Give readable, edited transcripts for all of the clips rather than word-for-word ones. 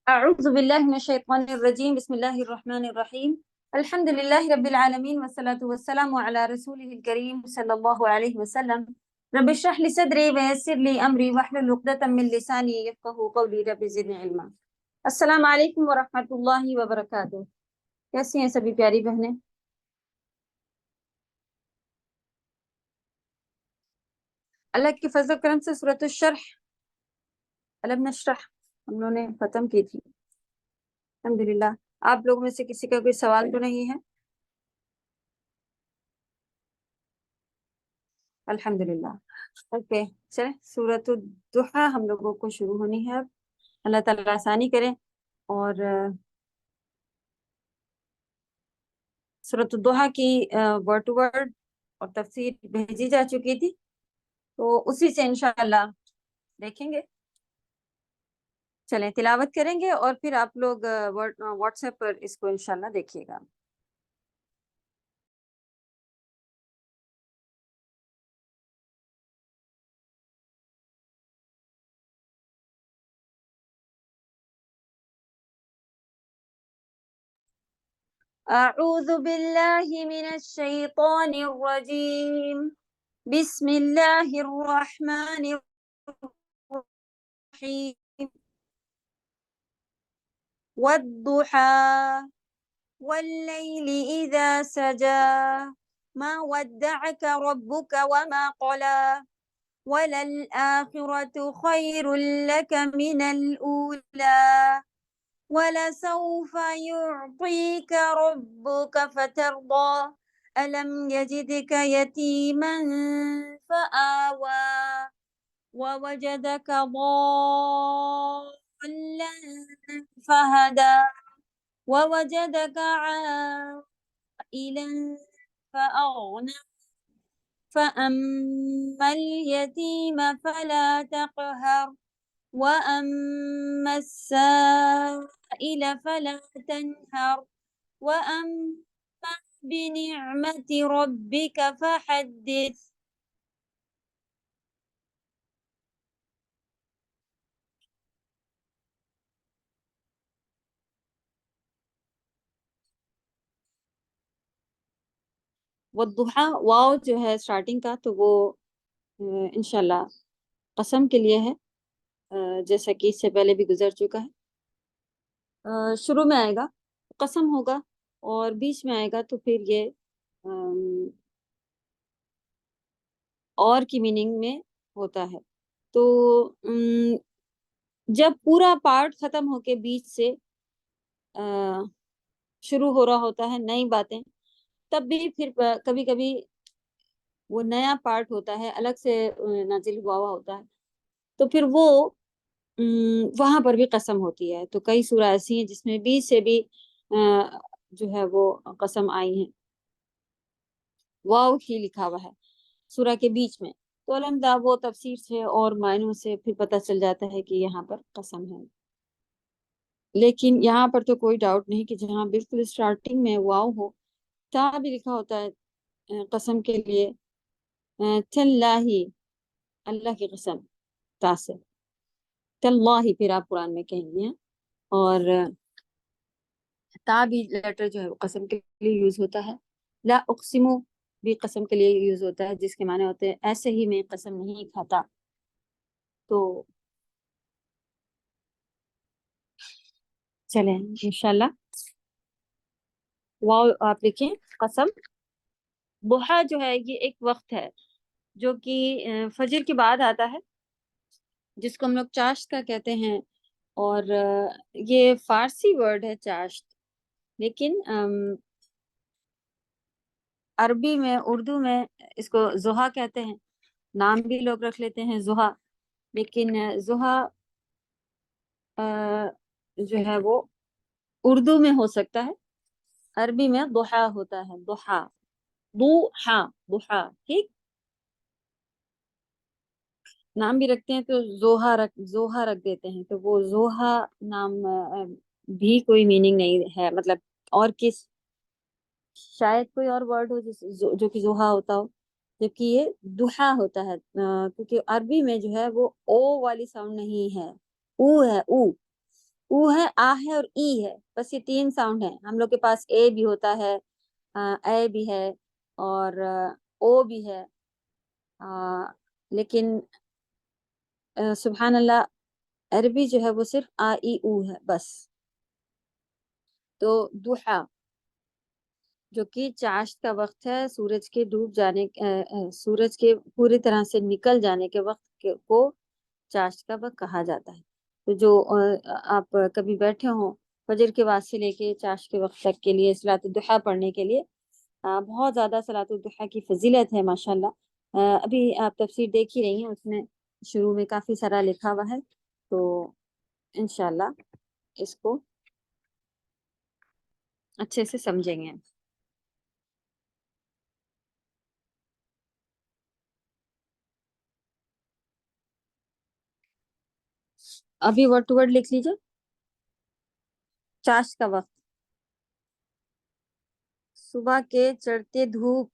أعوذ بالله من الشيطان الرجيم بسم الله الرحمن الرحيم الحمد لله رب العالمين والصلاة والسلام على رسوله الكريم صلى الله عليه وسلم رب اشرح لي صدري ويسر لي أمري واحلل عقدة من لساني يفقهوا قولي رب زدني علما. السلام علیکم ورحمۃ اللہ وبرکاتہ. کیسی ہیں سبھی پیاری بہنیں؟ اللہ کے فضل و کرم سے سورۃ الشرح الم نشرح ہم لوگوں نے ختم کی تھی الحمدللہ. آپ لوگوں میں سے کسی کا کوئی سوال تو نہیں ہے؟ الحمدللہ. اوکے چلیں سورۃ الضحیٰ ہم لوگوں کو شروع ہونی ہے اب. اللہ تعالیٰ آسانی کرے. اور سورۃ الضحیٰ کی ورڈ ٹو ورڈ اور تفسیر بھیجی جا چکی تھی، تو اسی سے انشاءاللہ دیکھیں گے. چلیں تلاوت کریں گے اور پھر آپ لوگ واٹس ایپ پر اس کو انشاءاللہ دیکھیے گا. اعوذ باللہ من الشیطان الرجیم بسم اللہ الرحمن الرحیم والضحى والليل إذا سجى ما ودعك ربك وما قلى وللآخرة خير لك من الأولى ولسوف يعطيك ربك فترضى ألم يجدك يتيما فآوى ووجدك ضالا فهدى ووجدك عائلا فأغنى فأما اليتيم فلا تقهر وأما السائل فلا تنهر وأما بنعمة ربك فحدث. والضحیٰ واو جو ہے اسٹارٹنگ کا تو وہ انشاءاللہ قسم کے لیے ہے، جیسا کہ اس سے پہلے بھی گزر چکا ہے. شروع میں آئے گا قسم ہوگا اور بیچ میں آئے گا تو پھر یہ اور کی میننگ میں ہوتا ہے. تو جب پورا پارٹ ختم ہو کے بیچ سے شروع ہو رہا ہوتا ہے نئی باتیں، تب بھی پھر کبھی کبھی وہ نیا پارٹ ہوتا ہے الگ سے نازل ہوا ہوا ہوتا ہے، تو پھر وہ وہاں پر بھی قسم ہوتی ہے. تو کئی سورہ ایسی ہیں جس میں بیچ سے بھی جو ہے وہ قسم آئی ہیں، واو ہی لکھا ہوا ہے سورہ کے بیچ میں. تو الحمدہ وہ تفسیر سے اور معنوں سے پھر پتہ چل جاتا ہے کہ یہاں پر قسم ہے. لیکن یہاں پر تو کوئی ڈاؤٹ نہیں کہ جہاں بالکل اسٹارٹنگ میں واو ہو، تا بھی لکھا ہوتا ہے قسم کے لیے. تاللہ اللہ کی قسم، تا سے تاللہ پھر آپ قرآن میں کہیں گے. اور تا بھی لیٹر جو ہے وہ قسم کے لیے یوز ہوتا ہے. لا اقسمو بھی قسم کے لیے یوز ہوتا ہے، جس کے معنی ہوتے ہیں ایسے ہی میں قسم نہیں کھاتا. تو چلیں انشاءاللہ واو آپ لکھیں قسم. ضحیٰ جو ہے یہ ایک وقت ہے جو کہ فجر کے بعد آتا ہے، جس کو ہم لوگ چاشت کا کہتے ہیں. اور یہ فارسی ورڈ ہے چاشت، لیکن عربی میں اردو میں اس کو ضحیٰ کہتے ہیں. نام بھی لوگ رکھ لیتے ہیں ضحیٰ، لیکن ضحیٰ جو ہے وہ اردو میں ہو سکتا ہے، عربی میں ضحیٰ ہوتا ہے. ضحیٰ ضحیٰ ضحیٰ ٹھیک. نام بھی رکھتے ہیں تو زوہا رکھ دیتے ہیں، تو وہ زوہا نام بھی کوئی میننگ نہیں ہے. مطلب اور کس شاید کوئی اور ورڈ ہو جو کہ زوہا ہوتا ہو، جبکہ یہ دحا ہوتا ہے. کیونکہ عربی میں جو ہے وہ او والی ساؤنڈ نہیں ہے، او ہے او. او ہے، آ ہے اور ای ہے، بس یہ 3 ساؤنڈ ہیں. ہم لوگ کے پاس اے بھی ہوتا ہے، اے بھی ہے، اور او بھی ہے، لیکن سبحان اللہ عربی جو ہے وہ صرف آ ای او ہے بس. تو دوحا جو کہ چاشت کا وقت ہے، سورج کے ڈوب جانے سورج کے پوری طرح سے نکل جانے کے وقت کو چاشت کا وقت کہا جاتا ہے. تو جو آپ کبھی بیٹھے ہوں فجر کے بعد سے لے کے چاشت کے وقت تک کے لیے صلاۃ الضحیٰ پڑھنے کے لیے، بہت زیادہ صلاۃ الضحیٰ کی فضیلت ہے ماشاءاللہ. ابھی آپ تفسیر دیکھ ہی رہی ہیں، اس میں شروع میں کافی سارا لکھا ہوا ہے، تو انشاءاللہ اس کو اچھے سے سمجھیں گے. ابھی ورڈ ٹو ورڈ لکھ لیجیے. چاشت کا وقت، صبح کے چڑھتے دھوپ،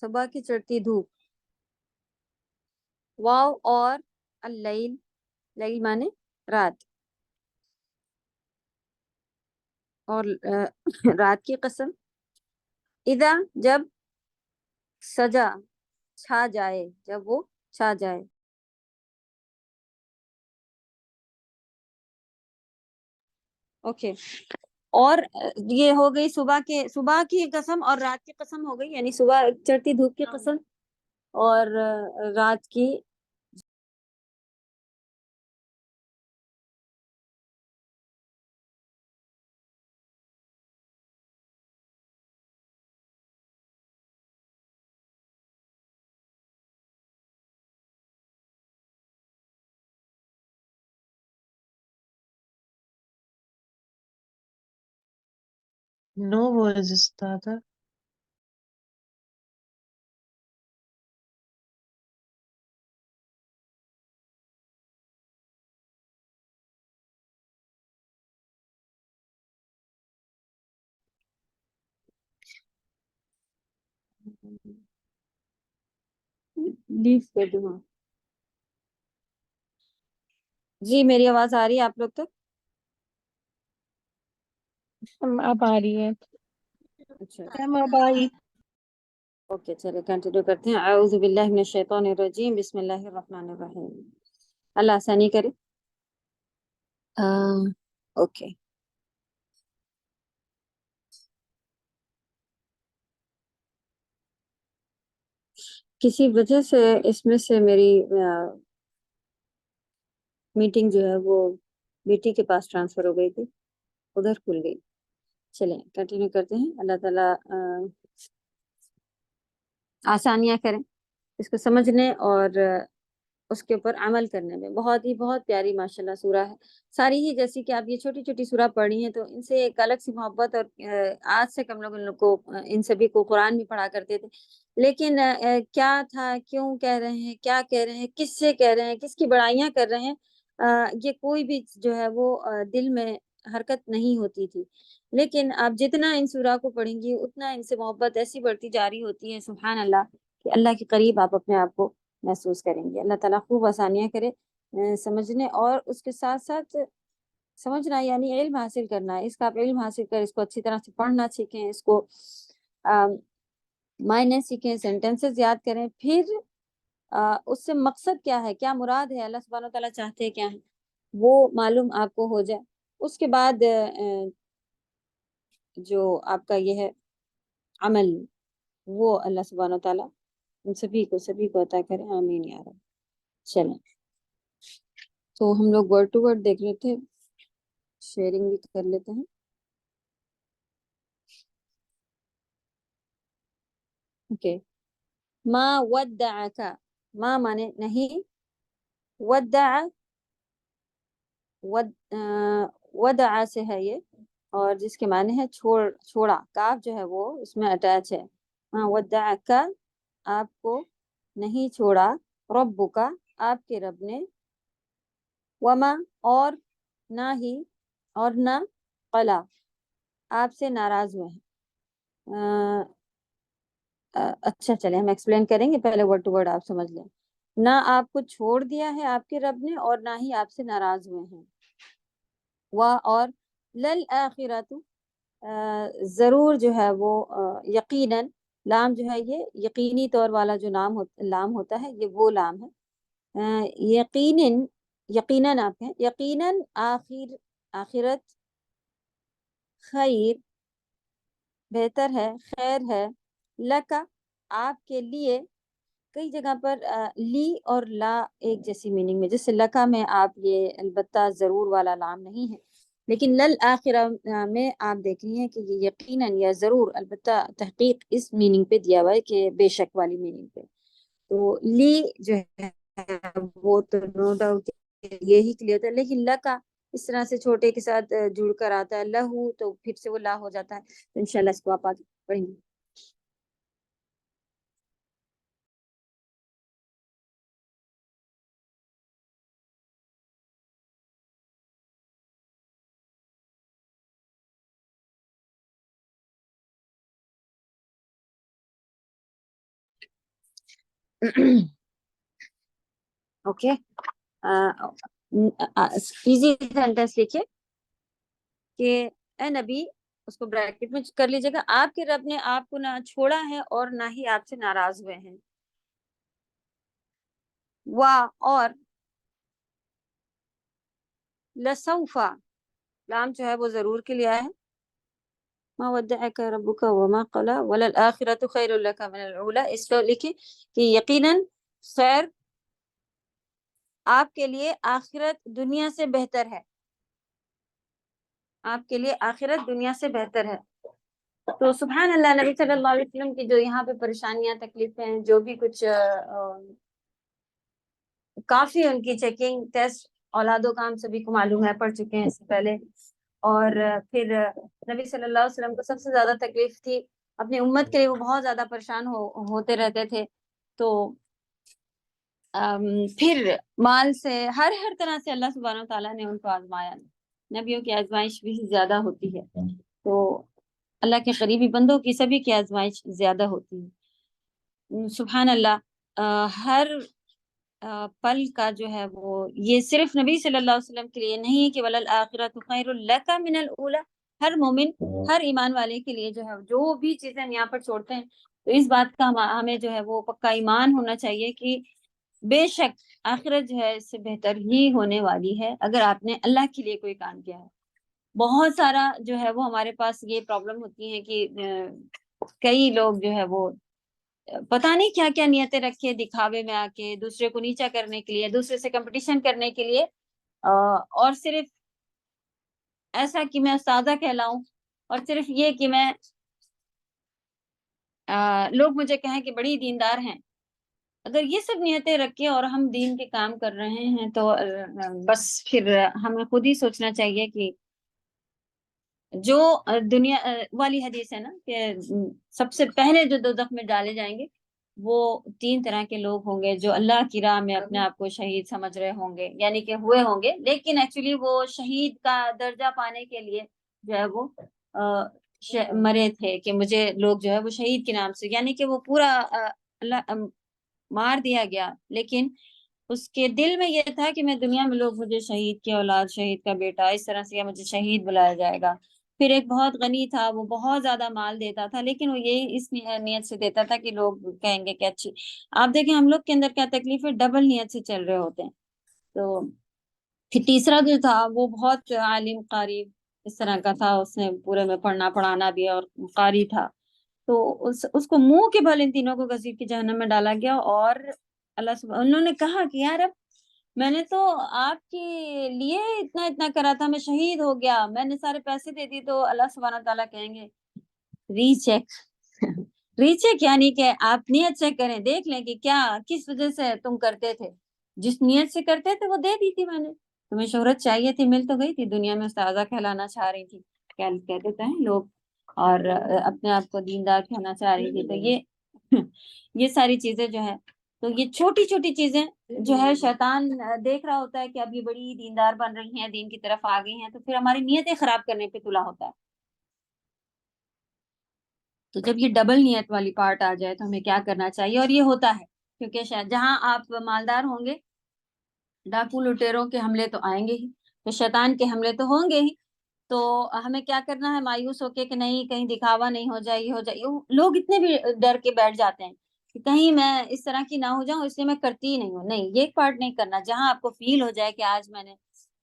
صبح کی چڑھتی دھوپ. واو اور اللیل، لیل مانے رات، اور رات کی قسم. اذا جب، سجا چھا جائے، جب وہ چھا جائے. اوکے. اور یہ ہو گئی صبح کی قسم اور رات کی قسم ہو گئی، یعنی صبح چڑھتی دھوپ کی قسم اور رات کی. No words استاذة. لیف کر دوں. ہاں جی، میری آواز آ رہی ہے آپ لوگ تک؟ اب آ رہی ہے. اچھا اب آئی. اوکے، چلے کنٹینیو کرتے ہیں. اعوذ باللہ من الشیطان الرجیم، بسم اللہ الرحمن الرحیم. اللہ آسانی کرے. اوکے. کسی وجہ سے اس میں سے میری میٹنگ جو ہے وہ بیٹی کے پاس ٹرانسفر ہو گئی تھی، ادھر کھل گئی. چلیں کنٹینیو کرتے ہیں. اللہ تعالیٰ آسانیاں کریں اس کو سمجھنے اور اس کے اوپر عمل کرنے میں. بہت پیاری ماشاءاللہ سورہ ہے. ساری ہی جیسی کہ آپ یہ چھوٹی چھوٹی سورہ پڑھی ہیں، تو ان سے ایک الگ سی محبت، اور آج سے ہم لوگ ان لوگ کو ان سبھی کو قرآن بھی پڑھا کرتے تھے، لیکن کیا تھا، کیوں کہہ رہے ہیں، کیا کہہ رہے ہیں، کس سے کہہ رہے ہیں، کس کی بڑائیاں کر رہے ہیں، یہ کوئی بھی جو ہے وہ دل میں حرکت نہیں ہوتی تھی. لیکن آپ جتنا ان سورہ کو پڑھیں گی اتنا ان سے محبت ایسی بڑھتی جا رہی ہوتی ہے، سبحان اللہ، کہ اللہ کے قریب آپ اپنے آپ کو محسوس کریں گے. اللہ تعالیٰ خوب آسانیاں کرے سمجھنے، اور اس کے ساتھ ساتھ سمجھنا یعنی علم حاصل کرنا. اس کا آپ علم حاصل کر اس کو اچھی طرح سے پڑھنا سیکھیں، اس کو معنی سیکھیں، سینٹینسز یاد کریں، پھر اس سے مقصد کیا ہے، کیا مراد ہے، اللہ سبحانہ وتعالیٰ چاہتے ہیں کیا ہے، وہ معلوم آپ کو ہو جائے. اس کے بعد جو آپ کا یہ ہے عمل، وہ اللہ سبحانہ وتعالیٰ ان سبھی کو عطا کرے. آمین یا رب. چلیں، تو ہم لوگ ورڈ ٹو ورڈ دیکھ رہے تھے، شیئرنگ بھی کر لیتے ہیں. اوکے. ما ودعک، ما مانے نہیں، ودع ودع سے ہے یہ، اور جس کے معنی ہے چھوڑا، کاف جو ہے وہ اس میں اٹیچ ہے. ما ودعک، آپ کو نہیں چھوڑا، ربک، آپ کے رب نے، وما، اور نہ ہی، اور نہ، قلا، آپ سے ناراض ہوئے ہیں. اچھا چلیں ہم ایکسپلین کریں گے، پہلے ورڈ ٹو ورڈ آپ سمجھ لیں. نہ آپ کو چھوڑ دیا ہے آپ کے رب نے، اور نہ ہی آپ سے ناراض ہوئے ہیں. اور للآخرۃ ضرور جو ہے وہ یقیناً، لام جو ہے یہ یقینی طور والا جو لام ہوتا ہے، یہ وہ لام ہے. یقیناً، یقیناً آپ ہیں، یقیناً آخرت خیر بہتر ہے، خیر ہے، لکا آپ کے لیے. کئی جگہ پر لی اور لا ایک جیسی میننگ میں، جیسے لکا میں آپ یہ البتہ ضرور والا لام نہیں ہے، لیکن لل آخرہ میں آپ دیکھ رہی ہیں کہ یہ یقیناً یا ضرور، البتہ تحقیق اس میننگ پہ دیا ہوا ہے کہ بے شک والی میننگ پہ. تو لی جو ہے وہ تو نو ڈاؤٹ یہی کلیئر ہوتا ہے، لیکن لکا اس طرح سے چھوٹے کے ساتھ جڑ کر آتا ہے، لہو تو پھر سے وہ لا ہو جاتا ہے. تو انشاءاللہ اس کو آپ آگے پڑھیں گے. اوکے، ایزی سینٹینس لکھے کہ اے نبی، اس کو بریکٹ میں کر لیجیے گا، آپ کے رب نے آپ کو نہ چھوڑا ہے اور نہ ہی آپ سے ناراض ہوئے ہیں. اور لسوفا لام جو ہے وہ ضرور کے لیے ہے. ما ودعک ربک وما قلی وللآخرۃ خیر لک من الاولی. اس کو لکھیں کہ یقیناً خیر آپ کے لیے آخرت دنیا سے بہتر ہے، آپ کے لیے آخرت دنیا سے بہتر ہے. تو سبحان اللہ، نبی صلی اللہ علیہ وسلم کی جو یہاں پہ پریشانیاں، تکلیفیں، جو بھی کچھ کافی ان کی چیکنگ ٹیسٹ، اولادوں کا ہم سبھی کو معلوم ہے، پڑھ چکے ہیں اس سے پہلے. اور پھر نبی صلی اللہ علیہ وسلم کو سب سے زیادہ تکلیف تھی اپنی امت کے لیے، وہ بہت زیادہ پریشان ہوتے رہتے تھے. تو پھر مال سے ہر طرح سے اللہ سبحانہ و تعالیٰ نے ان کو آزمایا. نبیوں کی آزمائش بھی زیادہ ہوتی ہے، تو اللہ کے قریبی بندوں کی سبھی کی آزمائش زیادہ ہوتی ہے. سبحان اللہ، ہر پل کا جو ہے وہ، یہ صرف نبی صلی اللہ علیہ وسلم کے لیے نہیں کہ وَلَلْآخِرَةُ خَيْرٌ لَكَ مِنَ الْأُولَى، ہر مومن، ہر ایمان والے کے لیے جو ہے، جو بھی چیزیں ہم یہاں پر چھوڑتے ہیں، تو اس بات کا ہمیں جو ہے وہ پکا ایمان ہونا چاہیے کہ بے شک آخرت جو ہے اس سے بہتر ہی ہونے والی ہے اگر آپ نے اللہ کے لیے کوئی کام کیا ہے. بہت سارا جو ہے وہ ہمارے پاس یہ پرابلم ہوتی ہے کہ کئی لوگ جو ہے وہ پتہ نہیں کیا کیا نیتیں رکھے، دکھاوے میں آ کے دوسرے کو نیچا کرنے کے لیے، دوسرے سے کمپٹیشن کرنے کے لیے، اور صرف ایسا کہ میں استاذہ کہلاؤں، اور صرف یہ کہ میں لوگ مجھے کہیں کہ بڑی دیندار ہیں. اگر یہ سب نیتیں رکھ کے اور ہم دین کے کام کر رہے ہیں تو بس پھر ہمیں خود ہی سوچنا چاہیے کہ جو دنیا والی حدیث ہے نا کہ سب سے پہلے جو دوزخ میں ڈالے جائیں گے وہ 3 طرح کے لوگ ہوں گے، جو اللہ کی راہ میں اپنے آپ کو شہید سمجھ رہے ہوں گے، یعنی کہ ہوئے ہوں گے، لیکن ایکچولی وہ شہید کا درجہ پانے کے لیے جو ہے وہ مرے تھے کہ مجھے لوگ جو ہے وہ شہید کے نام سے، یعنی کہ وہ پورا اللہ مار دیا گیا، لیکن اس کے دل میں یہ تھا کہ میں دنیا میں لوگ مجھے شہید کی اولاد، شہید کا بیٹا، اس طرح سے مجھے شہید بلایا جائے گا. پھر ایک بہت غنی تھا، وہ بہت زیادہ مال دیتا تھا، لیکن وہ یہی اس نیت سے دیتا تھا کہ لوگ کہیں گے کہ اچھی. آپ دیکھیں ہم لوگ کے اندر کیا تکلیف ہے، ڈبل نیت سے چل رہے ہوتے ہیں. تو پھر تیسرا جو تھا وہ بہت عالم قاری اس طرح کا تھا، اس نے پورے میں پڑھنا پڑھانا بھی اور قاری تھا. تو اس کو منہ کے بھل ان تینوں کو گھسیٹ کے جہنم میں ڈالا گیا. اور انہوں نے کہا کہ یار اب میں نے تو آپ کے لیے اتنا کرا تھا، میں شہید ہو گیا، میں نے سارے پیسے دے دی. تو اللہ سبحانہ تعالیٰ کہیں گے ری چیک ری چیک، یعنی کہ آپ نیت چیک کریں، دیکھ لیں کہ کیا کس وجہ سے تم کرتے تھے، جس نیت سے کرتے تھے وہ دے دی تھی میں نے. تمہیں شہرت چاہیے تھی، مل تو گئی تھی، دنیا میں استاذہ کہلانا چاہ رہی تھی، کیا کہتے ہیں لوگ، اور اپنے آپ کو دیندار کہنا چاہ رہی تھی. تو یہ ساری چیزیں جو ہے، تو یہ چھوٹی چھوٹی چیزیں جو ہے شیطان دیکھ رہا ہوتا ہے کہ اب یہ بڑی دیندار بن رہی ہیں، دین کی طرف آ گئی ہیں، تو پھر ہماری نیتیں خراب کرنے پہ تلا ہوتا ہے. تو جب یہ ڈبل نیت والی پارٹ آ جائے تو ہمیں کیا کرنا چاہیے، اور یہ ہوتا ہے کیونکہ شاید جہاں آپ مالدار ہوں گے ڈاکو لٹیروں کے حملے تو آئیں گے ہی، تو شیطان کے حملے تو ہوں گے ہی. تو ہمیں کیا کرنا ہے؟ مایوس ہو کے کہ نہیں کہیں دکھاوا نہیں ہو جائے، یہ ہو جائے. لوگ اتنے بھی ڈر کے بیٹھ جاتے ہیں کہ کہیں میں اس طرح کی نہ ہو جاؤں، اس لیے میں کرتی ہی نہیں ہوں. نہیں، یہ پارٹ نہیں کرنا. جہاں آپ کو فیل ہو جائے کہ آج میں نے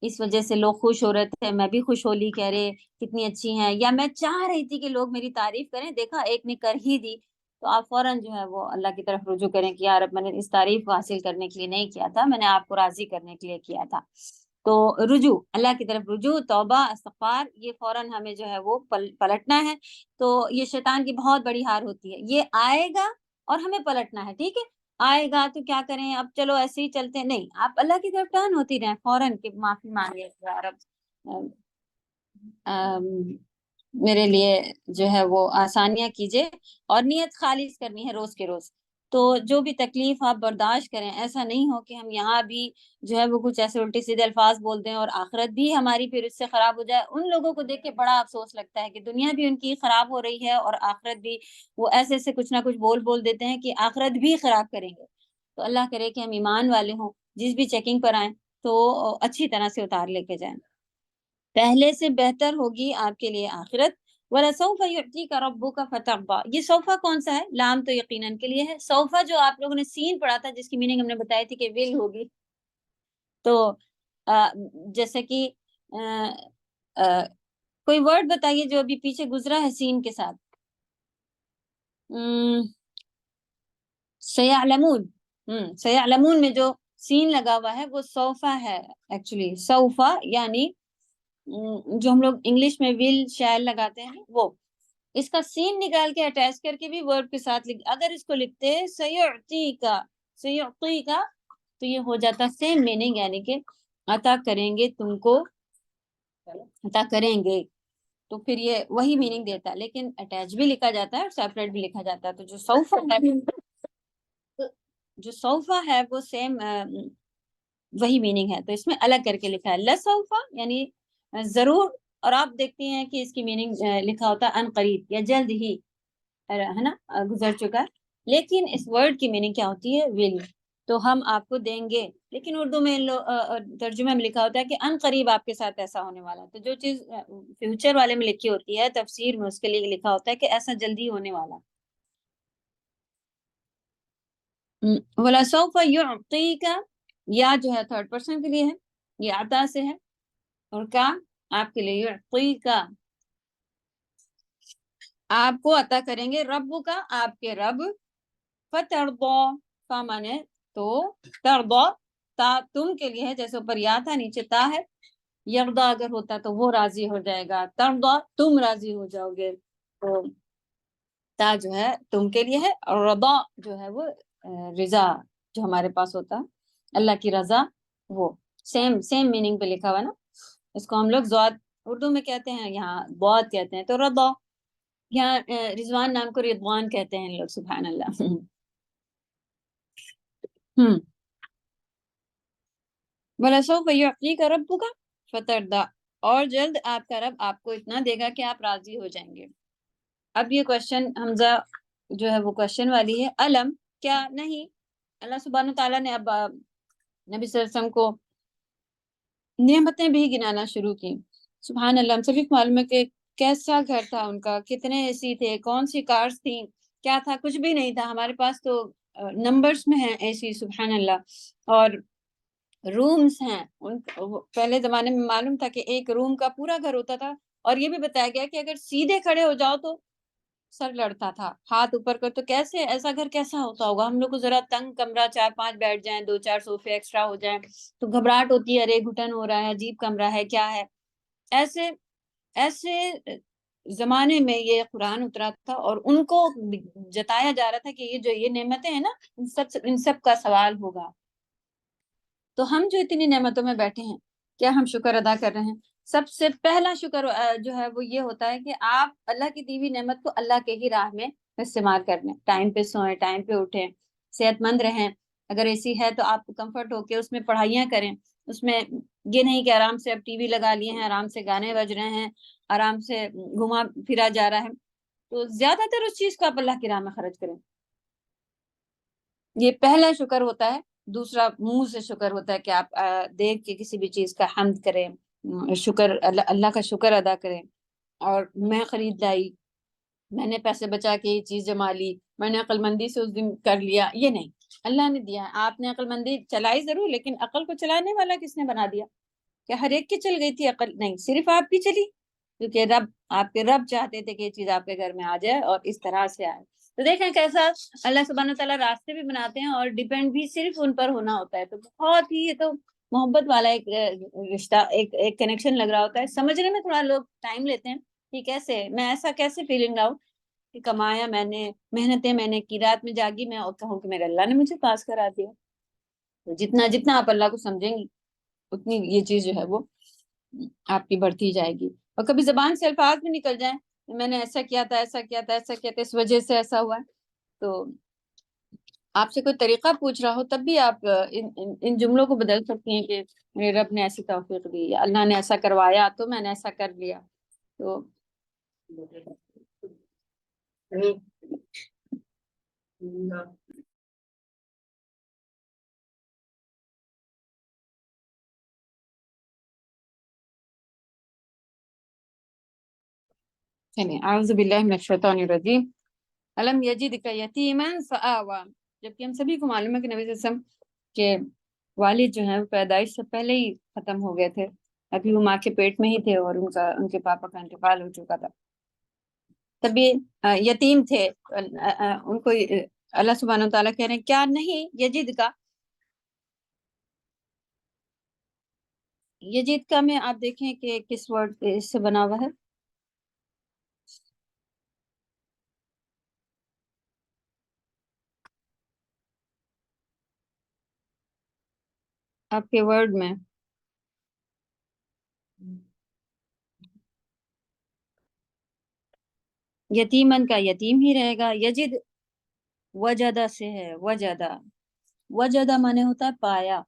اس وجہ سے لوگ خوش ہو رہے تھے، میں بھی خوش ہولی کہہ رہے کتنی اچھی ہیں، یا میں چاہ رہی تھی کہ لوگ میری تعریف کریں، دیکھا ایک نے کر ہی دی، تو آپ فوراً جو ہے وہ اللہ کی طرف رجوع کریں کہ یار اب میں نے اس تعریف کو حاصل کرنے کے لیے نہیں کیا تھا، میں نے آپ کو راضی کرنے کے لیے کیا تھا. تو رجوع اللہ کی طرف، رجوع، توبہ، استغفار، یہ فوراً ہمیں جو ہے وہ پلٹنا ہے. تو یہ شیطان کی بہت بڑی ہار ہوتی ہے. یہ آئے گا اور ہمیں پلٹنا ہے. ٹھیک ہے، آئے گا تو کیا کریں، اب چلو ایسے ہی چلتے ہیں. نہیں، آپ اللہ کی طرف ٹرن ہوتی رہیں فوراً کہ معافی مانگے یار اب میرے لیے جو ہے وہ آسانیاں کیجیے، اور نیت خالص کرنی ہے روز کے روز. تو جو بھی تکلیف آپ برداشت کریں، ایسا نہیں ہو کہ ہم یہاں بھی جو ہے وہ کچھ ایسے الٹے سیدھے الفاظ بول دیں اور آخرت بھی ہماری پھر اس سے خراب ہو جائے. ان لوگوں کو دیکھ کے بڑا افسوس لگتا ہے کہ دنیا بھی ان کی خراب ہو رہی ہے اور آخرت بھی وہ ایسے ایسے کچھ نہ کچھ بول دیتے ہیں کہ آخرت بھی خراب کریں گے. تو اللہ کرے کہ ہم ایمان والے ہوں، جس بھی چیکنگ پر آئیں تو اچھی طرح سے اتار لے کے جائیں. پہلے سے بہتر ہوگی آپ کے لیے آخرت. وَلَسَوْفَ يُعْطِيكَ رَبُّكَ فَتَرْضَىٰ. یہ سوفا کون سا ہے؟ لام تو یقیناً کے لیے ہے. سوفا جو آپ لوگوں نے سین پڑھا تھا، جس کی میننگ ہم نے بتائی تھی کہ ول ہوگی. تو جیسے کہ کوئی ورڈ بتائیے جو ابھی پیچھے گزرا ہے سین کے ساتھ. سَيَعْلَمُونَ. سَيَعْلَمُونَ میں جو سین لگا ہوا ہے وہ سوفا ہے. ایکچولی سوفا یعنی جو ہم لوگ انگلش میں ول شیل لگاتے ہیں وہ، اس کا سین نکال کے اٹیچ کر کے بھی ورڈ کے ساتھ اگر اس کو لکھتے سیعطیکا، سیعطیکا، تو یہ ہو جاتا سیم میننگ، یعنی کہ عطا کریں گے تم کو، عطا کریں گے. تو پھر یہ وہی میننگ دیتا ہے، لیکن اٹیچ بھی لکھا جاتا ہے اور سیپریٹ بھی لکھا جاتا ہے. تو جو سوفا ہے وہ سیم وہی میننگ ہے. تو اس میں الگ کر کے لکھا ہے لسوفا یعنی ضرور، اور آپ دیکھتے ہیں کہ اس کی میننگ لکھا ہوتا ہے ان قریب یا جلد ہی، ہے نا، گزر چکا. لیکن اس ورڈ کی میننگ کیا ہوتی ہے؟ ول. تو ہم آپ کو دیں گے، لیکن اردو میں ترجمے میں لکھا ہوتا ہے کہ ان قریب آپ کے ساتھ ایسا ہونے والا ہے. تو جو چیز فیوچر والے میں لکھی ہوتی ہے تفسیر میں، اس کے لیے لکھا ہوتا ہے کہ ایسا جلدی ہونے والا. وَلَسَوْفَ يُعْطِيكَ، یا جو ہے تھرڈ پرسن کے لیے ہے، یہ عطا سے ہے، اور کا آپ کے لیے يُعْطِيكَ، آپ کو عطا کریں گے، رب کا آپ کے رب، فَتَرْضَىٰ، فا مانے تو، ترضا تا تم کے لیے ہے، جیسے اوپر یا تھا نیچے تا ہے. یرضا اگر ہوتا تو وہ راضی ہو جائے گا، ترضا تم راضی ہو جاؤ گے. تو تا جو ہے تم کے لیے ہے، اور رضا جو ہے وہ رضا جو ہمارے پاس ہوتا ہے اللہ کی رضا، وہ سیم میننگ پہ لکھا ہوا نا. اس کو ہم لوگ زواد اردو میں کہتے ہیں، یہاں بہت کہتے ہیں. تو رضا، یہاں رضوان نام کو رضوان کہتے ہیں لوگ، سبحان اللہ. وَلَسَوْفَ يُعْطِيكَ رَبُّكَ فَتَرْضَىٰ، اور جلد آپ کا رب آپ کو اتنا دے گا کہ آپ راضی ہو جائیں گے. اب یہ کوشچن حمزہ جو ہے وہ کوشچن والی ہے. علم، کیا نہیں، اللہ سبحانہ تعالیٰ نے اب نبی صلی اللہ علیہ وسلم کو نعمتیں بھی گنانا شروع کی. سبحان اللہ. ہم سبھی کو معلوم ہے کہ کیسا گھر تھا ان کا، کتنے اے سی تھے، کون سی کارز تھیں، کیا تھا، کچھ بھی نہیں تھا. ہمارے پاس تو نمبرز میں ہیں اے سی، سبحان اللہ. اور رومز ہیں، پہلے زمانے میں معلوم تھا کہ ایک روم کا پورا گھر ہوتا تھا. اور یہ بھی بتایا گیا کہ اگر سیدھے کھڑے ہو جاؤ تو سر لڑتا تھا، ہاتھ اوپر کر تو کیسے، ایسا گھر کیسا ہوتا ہوگا. ہم لوگ کو ذرا تنگ کمرہ 4-5 بیٹھ جائیں، 2-4 صوفے ایکسٹرا ہو جائیں تو گھبراہٹ ہوتی ہے، ارے گھٹن ہو رہا ہے، عجیب کمرہ ہے، کیا ہے. ایسے زمانے میں یہ قرآن اترا تھا، اور ان کو جتایا جا رہا تھا کہ یہ نعمتیں ہیں نا، ان سب کا سوال ہوگا. تو ہم جو اتنی نعمتوں میں بیٹھے ہیں، کیا ہم شکر ادا کر رہے ہیں؟ سب سے پہلا شکر جو ہے وہ یہ ہوتا ہے کہ آپ اللہ کی دی ہوئی نعمت کو اللہ کے ہی راہ میں استعمال کر لیں. ٹائم پہ سوئیں، ٹائم پہ اٹھیں، صحت مند رہیں. اگر اے سی ہے تو آپ کو کمفرٹ ہو کے اس میں پڑھائیاں کریں. اس میں یہ نہیں کہ آرام سے اب ٹی وی لگا لیے ہیں، آرام سے گانے بج رہے ہیں، آرام سے گھوما پھرا جا رہا ہے. تو زیادہ تر اس چیز کو آپ اللہ کی راہ میں خرچ کریں. یہ پہلا شکر ہوتا ہے. دوسرا منہ سے شکر ہوتا ہے کہ آپ دیکھ کے کسی بھی چیز کا حمد کریں، شکر اللہ کا شکر ادا کریں. اور میں خرید لائی، میں نے پیسے بچا کے یہ چیز جما لی، میں نے عقل مندی سے اس دن کر لیا، یہ نہیں. اللہ نے دیا ہے، آپ نے عقل مندی چلائی ضرور، لیکن عقل کو چلانے والا کس نے بنا دیا؟ کہ ہر ایک کی چل گئی تھی عقل؟ نہیں، صرف آپ کی چلی، کیونکہ آپ کے رب چاہتے تھے کہ یہ چیز آپ کے گھر میں آ جائے اور اس طرح سے آئے. تو دیکھیں کیسا اللہ سبحانہ تعالیٰ راستے بھی بناتے ہیں اور ڈیپینڈ بھی صرف ان پر ہونا ہوتا ہے. تو بہت ہی یہ تو محبت والا ایک رشتہ، ایک کنیکشن لگ رہا ہوتا ہے. سمجھنے میں تھوڑا لوگ ٹائم لیتے ہیں کہ کیسے میں ایسا کیسے فیلنگ آؤ کہ کمایا میں نے، محنتیں میں نے کی، رات میں جاگی میں اور کہوں کہ میرے اللہ نے مجھے پاس کرا دیا. تو جتنا جتنا آپ اللہ کو سمجھیں گی اتنی یہ چیز جو ہے وہ آپ کی بڑھتی جائے گی. اور کبھی زبان سے الفاظ بھی نکل جائیں میں نے ایسا کیا تھا، ایسا کیا تھا، ایسا کیا تھا، اس وجہ سے ایسا ہوا ہے، تو آپ سے کوئی طریقہ پوچھ رہا ہو تب بھی آپ ان جملوں کو بدل سکتی ہیں کہ میرے رب نے ایسی توفیق دی، یا اللہ نے ایسا کروایا تو میں نے ایسا کر لیا. تو اعوذ باللہ من الشیطان الرجیم. علم یجدک یتیما فآوا. جبکہ ہم سبھی کو معلوم ہے کہ نبی صلی اللہ علیہ وسلم کے والد جو ہیں پیدائش سے پہلے ہی ختم ہو گئے تھے، ابھی وہ ماں کے پیٹ میں ہی تھے اور ان کے پاپا کا انتقال ہو چکا تھا. تبھی یتیم تھے. ان کو اللہ سبحانہ وتعالیٰ کہہ رہے ہیں کیا نہیں یجد کا، یجد کا میں آپ دیکھیں کہ کس ورڈ اس سے بنا ہوا ہے. آپ کے ورڈ میں یتیمن کا یتیم ہی رہے گا. یجد وجدہ سے ہے، وجدہ، وجدہ مانے ہوتا ہے پایا.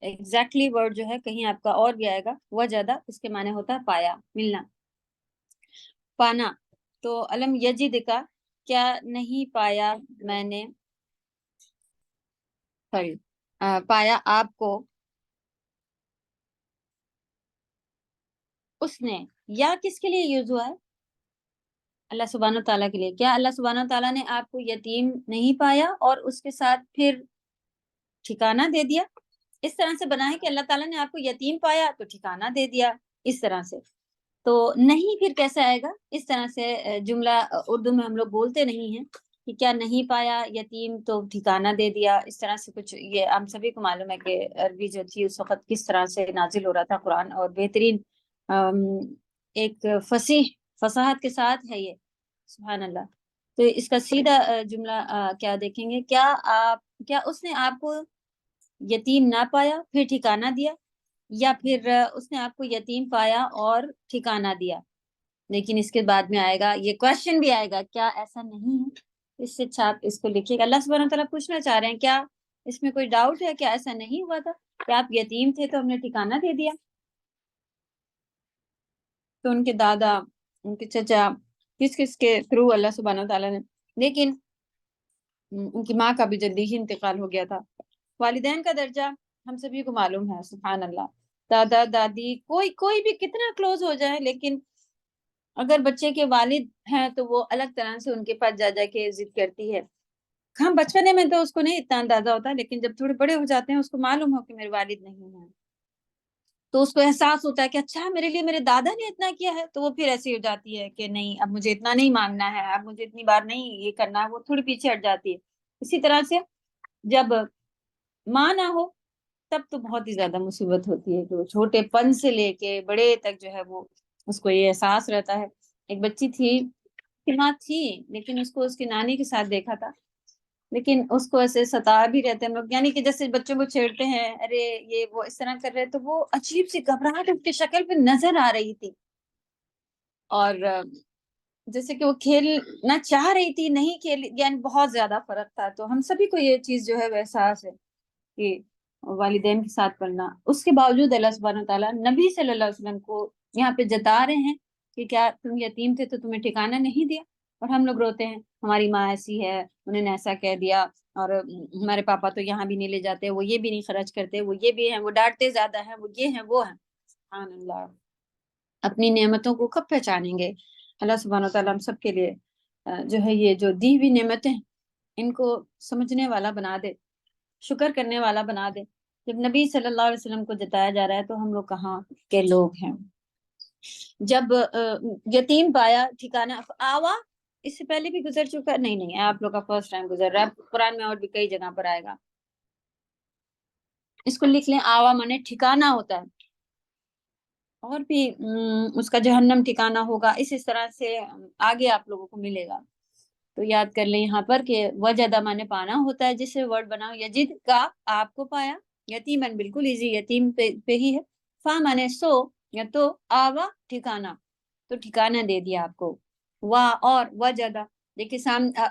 ایگزیکٹلی ورڈ جو ہے کہیں آپ کا اور بھی آئے گا، وجدہ اس کے معنی ہوتا ہے پایا، ملنا، پانا. تو علم یجد کا کیا نہیں پایا میں نے، سوری پایا آپ کو اس نے، یا کس کے لیے یوز ہوا ہے؟ اللہ سبحانہ تعالیٰ کے لیے. کیا اللہ سبحانہ تعالیٰ نے آپ کو یتیم نہیں پایا اور اس کے ساتھ پھر ٹھکانہ دے دیا؟ اس طرح سے بنا ہے کہ اللہ تعالیٰ نے آپ کو یتیم پایا تو ٹھکانہ دے دیا، اس طرح سے. تو نہیں پھر کیسے آئے گا؟ اس طرح سے جملہ اردو میں ہم لوگ بولتے نہیں ہیں کہ کیا نہیں پایا یتیم تو ٹھکانہ دے دیا، اس طرح سے کچھ. یہ ہم سبھی کو معلوم ہے کہ عربی جو تھی اس وقت کس طرح سے نازل ہو رہا تھا قرآن، اور بہترین ایک فصاحت کے ساتھ ہے یہ، سبحان اللہ. تو اس کا سیدھا جملہ کیا دیکھیں گے، کیا اس نے آپ کو یتیم نہ پایا پھر ٹھکانہ دیا، یا پھر اس نے آپ کو یتیم پایا اور ٹھکانہ دیا. لیکن اس کے بعد میں آئے گا یہ کوشچن بھی آئے گا، کیا ایسا نہیں ہے؟ اس سے چھاپ اس کو لکھیے گا. اللہ سبحانہ تعالیٰ پوچھنا چاہ رہے ہیں کیا اس میں کوئی ڈاؤٹ ہے؟ کیا ایسا نہیں ہوا تھا کہ آپ یتیم تھے تو ہم نے ٹھکانہ دے دیا؟ تو ان کے دادا، ان کے چچا، کس کے تھرو اللہ سبحانہ تعالیٰ نے، لیکن ان کی ماں کا بھی جلدی ہی انتقال ہو گیا تھا. والدین کا درجہ ہم سبھی کو معلوم ہے، سبحان اللہ. دادا دادی کوئی بھی کتنا کلوز ہو جائے، لیکن اگر بچے کے والد ہیں تو وہ الگ طرح سے ان کے پاس جا کے ضد کرتی ہے. ہم بچپنے میں تو اس کو نہیں اتنا اندازہ ہوتا، لیکن جب تھوڑے بڑے ہو جاتے ہیں اس کو معلوم ہو کہ میرے والد نہیں ہیں تو اس کو احساس ہوتا ہے کہ اچھا میرے لیے میرے دادا نے اتنا کیا ہے. تو وہ پھر ایسی ہو جاتی ہے کہ نہیں اب مجھے اتنا نہیں ماننا ہے، اب مجھے اتنی بار نہیں یہ کرنا ہے، وہ تھوڑی پیچھے ہٹ جاتی ہے. اسی طرح سے جب ماں نہ ہو تب تو بہت ہی زیادہ مصیبت ہوتی ہے کہ وہ چھوٹے پن سے لے کے بڑے تک جو ہے وہ اس کو یہ احساس رہتا ہے. ایک بچی تھی، ماں تھی لیکن اس کو اس کی نانی کے ساتھ دیکھا تھا، لیکن اس کو ایسے ستا بھی رہتے ہیں لوگ، یعنی کہ جیسے بچوں کو چھیڑتے ہیں، ارے یہ وہ اس طرح کر رہے، تو وہ عجیب سی گھبراہٹ اس کی شکل پہ نظر آ رہی تھی، اور جیسے کہ وہ کھیلنا چاہ رہی تھی نہیں کھیل، یعنی بہت زیادہ فرق تھا. تو ہم سبھی کو یہ چیز جو ہے وہ احساس ہے کہ والدین کے ساتھ پڑھنا. اس کے باوجود اللہ سبحانہ تعالیٰ نبی صلی اللہ علیہ وسلم کو یہاں پہ جتا رہے ہیں کہ کیا تم یتیم تھے تو تمہیں ٹھکانہ نہیں دیا؟ اور ہم لوگ روتے ہیں ہماری ماں ایسی ہے، انہوں نے ایسا کہہ دیا، اور ہمارے پاپا تو یہاں بھی نہیں لے جاتے، وہ یہ بھی نہیں خرچ کرتے، وہ یہ بھی ہیں، وہ ڈانٹتے زیادہ ہیں، وہ یہ ہیں وہ ہیں. سبحان اللہ، اپنی نعمتوں کو کب پہچانیں گے؟ اللہ سبحانہ و تعالیٰ ہم سب کے لیے جو ہے یہ جو دی ہوئی نعمتیں ان کو سمجھنے والا بنا دے، شکر کرنے والا بنا دے۔ جب نبی صلی اللہ علیہ وسلم کو جتایا جا رہا ہے تو ہم لوگ کہاں کے لوگ ہیں؟ جب یتیم پایا ٹھکانہ آوا، اس سے پہلے بھی گزر چکا؟ نہیں، آپ لوگ کا فرسٹ ٹائم گزر رہا ہے، قرآن میں اور بھی کئی جگہ پر آئے گا۔ اس کو لکھ لیں، آوا مانے ٹھکانہ ہوتا ہے، اور بھی اس کا جہنم ٹھکانہ ہوگا، اس طرح سے آگے آپ لوگوں کو ملے گا۔ تو یاد کر لیں یہاں پر کہ وجدہ مانے پانا ہوتا ہے، جس سے ورڈ بنا یجد کا آپ کو پایا، یتیمن بالکل ایزی، یتیم پہ ہی ہے، فا مانے سو، یا تو آوا ٹھکانہ، تو ٹھکانہ دے دیا آپ کو، وا اور وجدہ، دیکھیے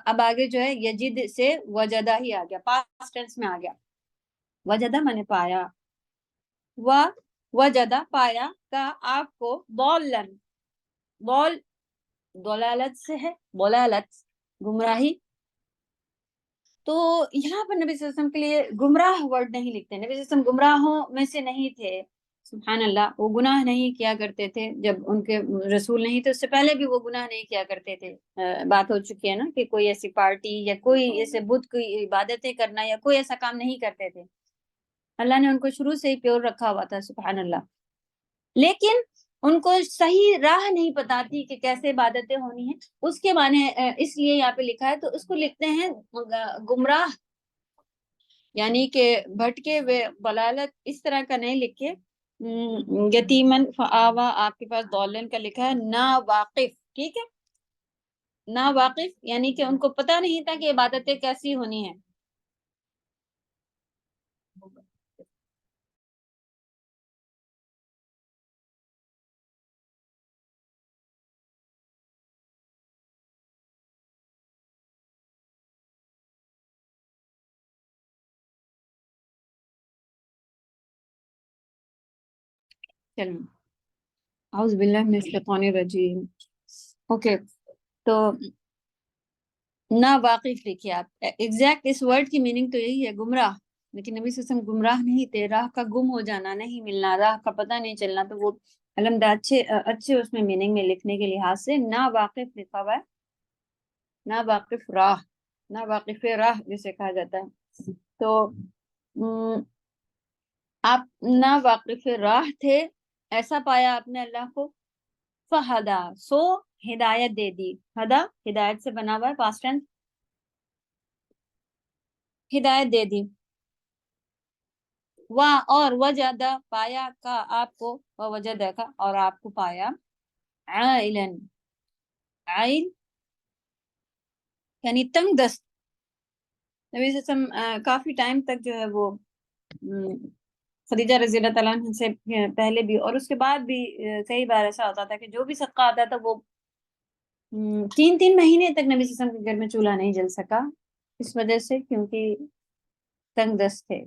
اب آگے جو ہے یجد سے وجدہ ہی آ گیا، پاسٹ ٹینس میں آ گیا، وجدہ مانے پایا، وجدہ پایا کا آپ کو ضالن، ضال ضلالت سے ہے، ضلالت گمراہی، تو یہاں پر نبی صلی اللہ علیہ وسلم کے لیے گمراہ ورڈ نہیں لکھتے، نبی صلی اللہ علیہ وسلم گمراہوں میں سے نہیں تھے، سبحان اللہ، وہ گناہ نہیں کیا کرتے تھے جب ان کے رسول نہیں تھے، اس سے پہلے بھی وہ گناہ نہیں کیا کرتے تھے۔ بات ہو چکی ہے نا کہ کوئی ایسی پارٹی یا کوئی ایسے بت کی عبادتیں کرنا یا کوئی ایسا کام نہیں کرتے تھے، اللہ نے ان کو شروع سے ہی پیور رکھا ہوا تھا، سبحان اللہ، لیکن ان کو صحیح راہ نہیں پتا تھی کہ کیسے عبادتیں ہونی ہیں، اس کے معنی اس لیے یہاں پہ لکھا ہے، تو اس کو لکھتے ہیں گمراہ، یعنی کہ بھٹکے ہوئے، ضلالت اس طرح کا نہیں لکھے، یتیمن فآوا آپ کے پاس ضالن کا لکھا ہے، نا واقف، ٹھیک ہے، نا واقف یعنی کہ ان کو پتہ نہیں تھا کہ عبادتیں کیسی ہونی ہیں۔ چلیں، اعوذ باللہ من الشیطان الرجیم، اوکے، تو نا واقف لکھیے آپ، ایگزیکٹ اس ورڈ کی میننگ تو یہی ہے، گمراہ، لیکن نبی صلی اللہ علیہ وسلم گمراہ نہیں تھے، راہ کا گم ہو جانا، نہیں ملنا، راہ کا پتہ نہیں چلنا، تو وہ الحمدہ اچھے اس میں میننگ میں لکھنے کے لحاظ سے نا واقف لکھا ہوا ہے، نا واقف راہ، نا واقف راہ جسے کہا جاتا ہے، تو آپ نا واقف راہ تھے، ایسا پایا آپ نے اللہ کو، فہدا سو ہدایت دے دی، ہدا ہدایت سے بنا ہوا ہے، پاسٹ ٹینس، ہدایت دے دی، اور وجدہ پایا کا آپ کو، وجدہ کا اور آپ کو پایا، عائلن، عائل یعنی تنگ دست، نبی صلی اللہ علیہ وسلم کافی ٹائم تک جو ہے وہ خدیجہ رضی اللہ تعالیٰ عنہ سے پہلے بھی اور اس کے بعد بھی کئی بار ایسا ہوتا تھا کہ جو بھی صدقہ آتا تھا وہ 3 مہینے تک نبی صلی اللہ علیہ وسلم کے گھر میں چولہا نہیں جل سکا، اس وجہ سے کیونکہ تنگ دست تھے۔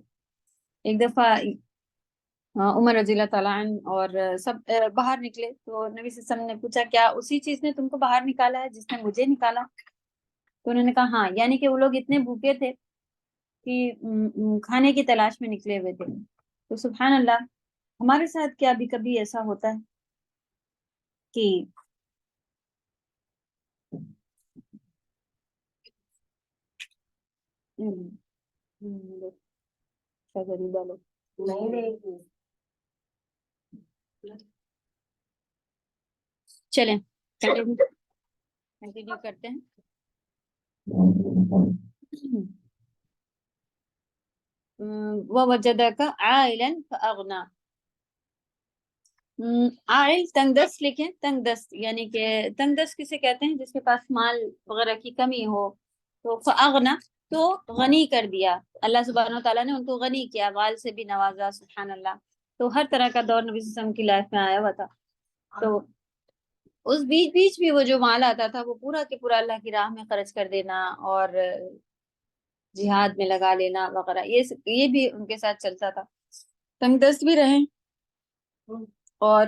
ایک دفعہ عمر رضی اللہ تعالیٰ عنہ اور سب باہر نکلے، تو نبی صلی اللہ علیہ وسلم نے پوچھا کیا اسی چیز نے تم کو باہر نکالا ہے جس نے مجھے نکالا؟ تو انہوں نے کہا ہاں، یعنی کہ وہ لوگ اتنے بھوکے تھے کہ کھانے کی تلاش میں نکلے ہوئے تھے۔ تو سبحان اللہ، ہمارے ساتھ کیا بھی کبھی ایسا ہوتا ہے کہ چلیں کنٹینیو کرتے ہیں۔ وَوَجَدَكَ عَائِلًا فَأَغْنَى، عائل تنگ دست لکھیں، تنگ دست یعنی کہ تنگ دست کسے کہتے ہیں؟ جس کے پاس مال وغیرہ کی کمی ہو، تو فَأَغْنَى تو غنی کر دیا، اللہ سبحانہ و تعالیٰ نے ان کو غنی کیا، مال سے بھی نوازا، سبحان اللہ۔ تو ہر طرح کا دور نبی صلی اللہ علیہ وسلم کی لائف میں آیا ہوا تھا، تو اس بیچ بھی وہ جو مال آتا تھا وہ پورا کے پورا اللہ کی راہ میں خرچ کر دینا اور جہاد میں لگا لینا وغیرہ، یہ بھی ان کے ساتھ چلتا تھا، تنگ دست بھی رہیں اور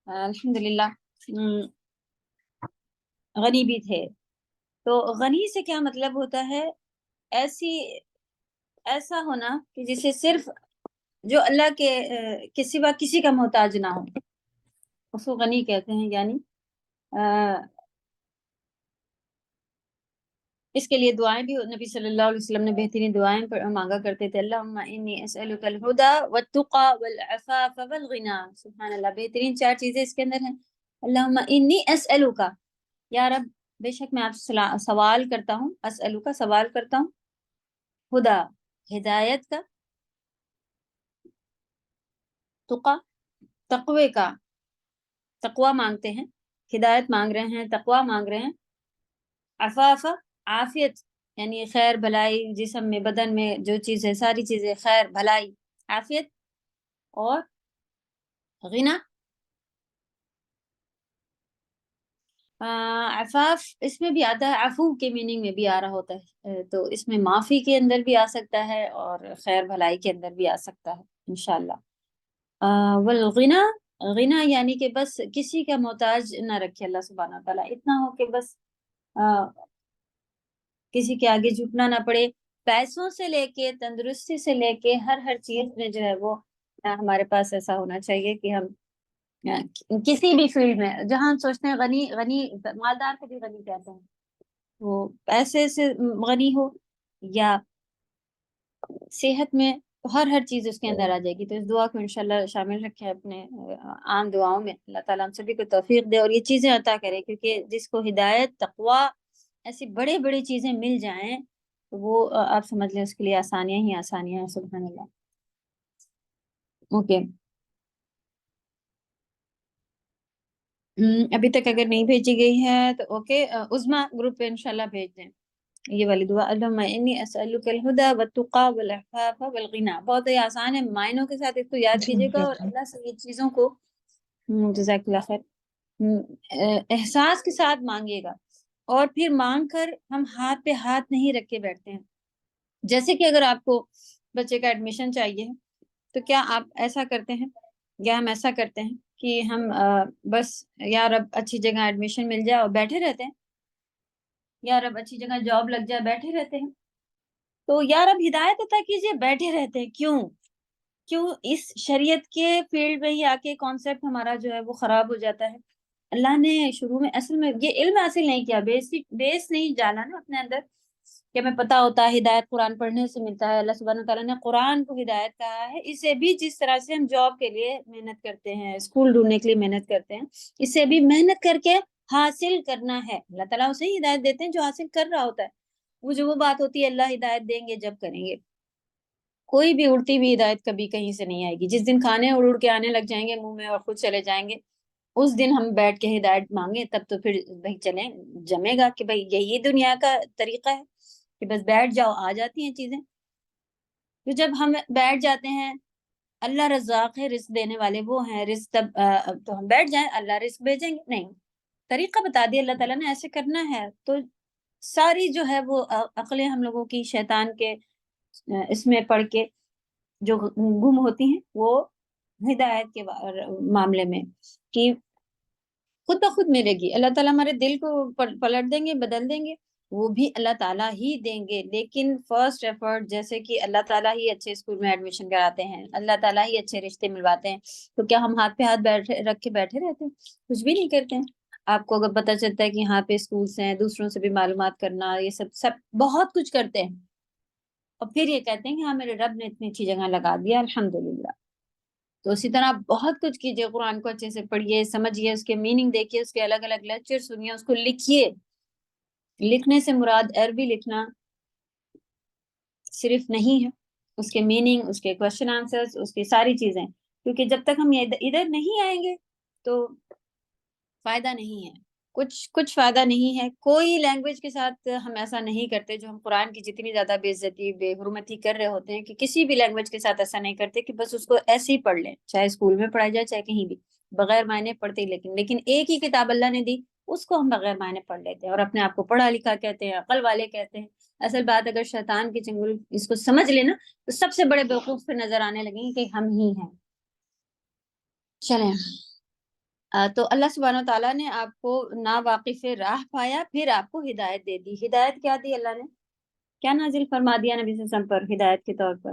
الحمدللہ غنی بھی تھے۔ تو غنی سے کیا مطلب ہوتا ہے؟ ایسا ہونا کہ جسے صرف جو اللہ کے سوا کسی کا محتاج نہ ہو، اس کو غنی کہتے ہیں. یعنی اس کے لیے دعائیں بھی نبی صلی اللہ علیہ وسلم نے بہترین دعائیں مانگا کرتے تھے. اللہم انی اسألک الہدی والتقی والعفاف والغنی. سبحان اللہ، بہترین 4 چیزیں اس کے اندر ہیں. اللہم انی اسألک، یا رب بے شک میں آپ سے سوال کرتا ہوں، اسألک سوال کرتا ہوں، ہدا ہدایت کا، تقی تقوی کا، تقوی مانگتے ہیں، ہدایت مانگ رہے ہیں، تقوی مانگ رہے ہیں، عفاف عافیت یعنی خیر بھلائی، جسم میں بدن میں جو چیز ہے ساری چیزیں خیر بھلائی عافیت، اور غنا. عفاف اس میں بھی آتا ہے، عفو کے میننگ میں بھی آ رہا ہوتا ہے، تو اس میں معافی کے اندر بھی آ سکتا ہے اور خیر بھلائی کے اندر بھی آ سکتا ہے انشاءاللہ. والغنا، غنا یعنی کہ بس کسی کا محتاج نہ رکھے اللہ سبحانہ وتعالیٰ، اتنا ہو کہ بس کسی کے آگے جھکنا نہ پڑے. پیسوں سے لے کے تندرستی سے لے کے ہر چیز میں جو ہے وہ ہمارے پاس ایسا ہونا چاہیے کہ ہم کسی بھی فیلڈ میں جہاں ہم سوچتے ہیں غنی غنی مالدار کو بھی غنی کہتے ہیں، وہ پیسے سے غنی ہو یا صحت میں، ہر چیز اس کے اندر آ جائے گی. تو اس دعا کو انشاءاللہ شامل رکھیں اپنے عام دعاؤں میں. اللہ تعالیٰ ہم سبھی کو توفیق دے اور یہ چیزیں عطا کرے، کیونکہ جس کو ہدایت، تقوی، ایسی بڑی بڑی چیزیں مل جائیں تو وہ آپ سمجھ لیں اس کے لیے آسانیاں ہی آسانیاں ہیں. سبحان اللہ. اوکے، ابھی تک اگر نہیں بھیجی گئی ہے تو اوکے، عظما گروپ پہ انشاءاللہ بھیج دیں یہ والی دعا. اللہم انی اسألک الہدی والتقی والعفاف والغنی. بہت ہی آسان ہے، معنوں کے ساتھ اس کو یاد کیجیے گا اور اللہ سے یہ چیزوں کو جزاک اللہ خیر احساس کے ساتھ مانگیے گا. اور پھر مانگ کر ہم ہاتھ پہ ہاتھ نہیں رکھ کے بیٹھتے ہیں. جیسے کہ اگر آپ کو بچے کا ایڈمیشن چاہیے تو کیا آپ ایسا کرتے ہیں یا ہم ایسا کرتے ہیں کہ ہم بس یا رب اچھی جگہ ایڈمیشن مل جائے اور بیٹھے رہتے ہیں، یا رب اچھی جگہ جاب لگ جائے بیٹھے رہتے ہیں. تو یا رب ہدایت عطا کیجیے بیٹھے رہتے ہیں. کیوں اس شریعت کے فیلڈ میں ہی آ کے کانسیپٹ ہمارا جو ہے وہ خراب ہو جاتا ہے. اللہ نے شروع میں اصل میں یہ علم حاصل نہیں کیا، بیس نہیں جانا نا اپنے اندر کہ ہمیں پتا ہوتا ہے ہدایت قرآن پڑھنے سے ملتا ہے. اللہ سبحانہ تعالیٰ نے قرآن کو ہدایت کہا ہے. اسے بھی جس طرح سے ہم جاب کے لیے محنت کرتے ہیں، اسکول ڈھونڈنے کے لیے محنت کرتے ہیں، اسے بھی محنت کر کے حاصل کرنا ہے. اللہ تعالیٰ اسے ہی ہدایت دیتے ہیں جو حاصل کر رہا ہوتا ہے. وہ بات ہوتی ہے اللہ ہدایت دیں گے جب کریں گے. کوئی بھی اڑتی ہوئی ہدایت کبھی کہیں سے نہیں آئے گی. جس دن کھانے اڑ کے آنے لگ جائیں گے منہ میں اور خود چلے جائیں گے، اس دن ہم بیٹھ کے ہدایت مانگے تب تو پھر بھائی چلیں جمے گا کہ بھائی یہی دنیا کا طریقہ ہے کہ بس بیٹھ جاؤ آ جاتی ہیں چیزیں. تو جب ہم بیٹھ جاتے ہیں، اللہ رزاق ہے، رزق دینے والے وہ ہیں، رزق تب تو ہم بیٹھ جائیں اللہ رزق بھیجیں گے؟ نہیں، طریقہ بتا دیا اللہ تعالیٰ نے ایسے کرنا ہے. تو ساری جو ہے وہ عقلیں ہم لوگوں کی شیطان کے اس میں پڑھ کے جو گم ہوتی ہیں وہ ہدایت کے معاملے میں کہ خود بخود ملے گی. اللہ تعالیٰ ہمارے دل کو پلٹ دیں گے، بدل دیں گے، وہ بھی اللہ تعالیٰ ہی دیں گے. لیکن فرسٹ ایفرٹ جیسے کہ اللہ تعالیٰ ہی اچھے اسکول میں ایڈمیشن کراتے ہیں، اللہ تعالیٰ ہی اچھے رشتے ملواتے ہیں، تو کیا ہم ہاتھ پہ ہاتھ رکھ کے بیٹھے رہتے ہیں؟ کچھ بھی نہیں کرتے ہیں. آپ کو اگر پتہ چلتا ہے کہ یہاں پہ اسکولس ہیں، دوسروں سے بھی معلومات کرنا، یہ سب بہت کچھ کرتے ہیں اور پھر یہ کہتے ہیں کہ ہاں میرے رب نے اتنی اچھی جگہ لگا دیا الحمدللہ. تو اسی طرح بہت کچھ کیجیے، قرآن کو اچھے سے پڑھیے، سمجھیے، اس کے میننگ دیکھیے، اس کے الگ الگ لیکچر سنیے، اس کو لکھیے. لکھنے سے مراد عربی لکھنا صرف نہیں ہے، اس کے میننگ، اس کے کوشچن آنسرز، اس کی ساری چیزیں، کیونکہ جب تک ہم ادھر نہیں آئیں گے تو فائدہ نہیں ہے. کچھ فائدہ نہیں ہے. کوئی لینگویج کے ساتھ ہم ایسا نہیں کرتے جو ہم قرآن کی جتنی زیادہ بے عزتی بے حرمتی کر رہے ہوتے ہیں، کہ کسی بھی لینگویج کے ساتھ ایسا نہیں کرتے کہ بس اس کو ایسے ہی پڑھ لیں، چاہے اسکول میں پڑھائی جائے چاہے کہیں بھی، بغیر معنی پڑھتے ہی. لیکن ایک ہی کتاب اللہ نے دی، اس کو ہم بغیر معنی پڑھ لیتے ہیں اور اپنے آپ کو پڑھا لکھا کہتے ہیں، عقل والے کہتے ہیں. اصل بات اگر شیطان کی چنگل اس کو سمجھ لینا تو سب سے بڑے بیوقوف پہ نظر آنے لگیں گے کہ ہم ہی ہیں. چلیں، تو اللہ سبحانہ و تعالیٰ نے آپ کو ناواقف راہ پایا، پھر آپ کو ہدایت دے دی. ہدایت کیا دی اللہ نے؟ کیا نازل فرما دیا نبی صلی اللہ علیہ وسلم پر ہدایت کے طور پر؟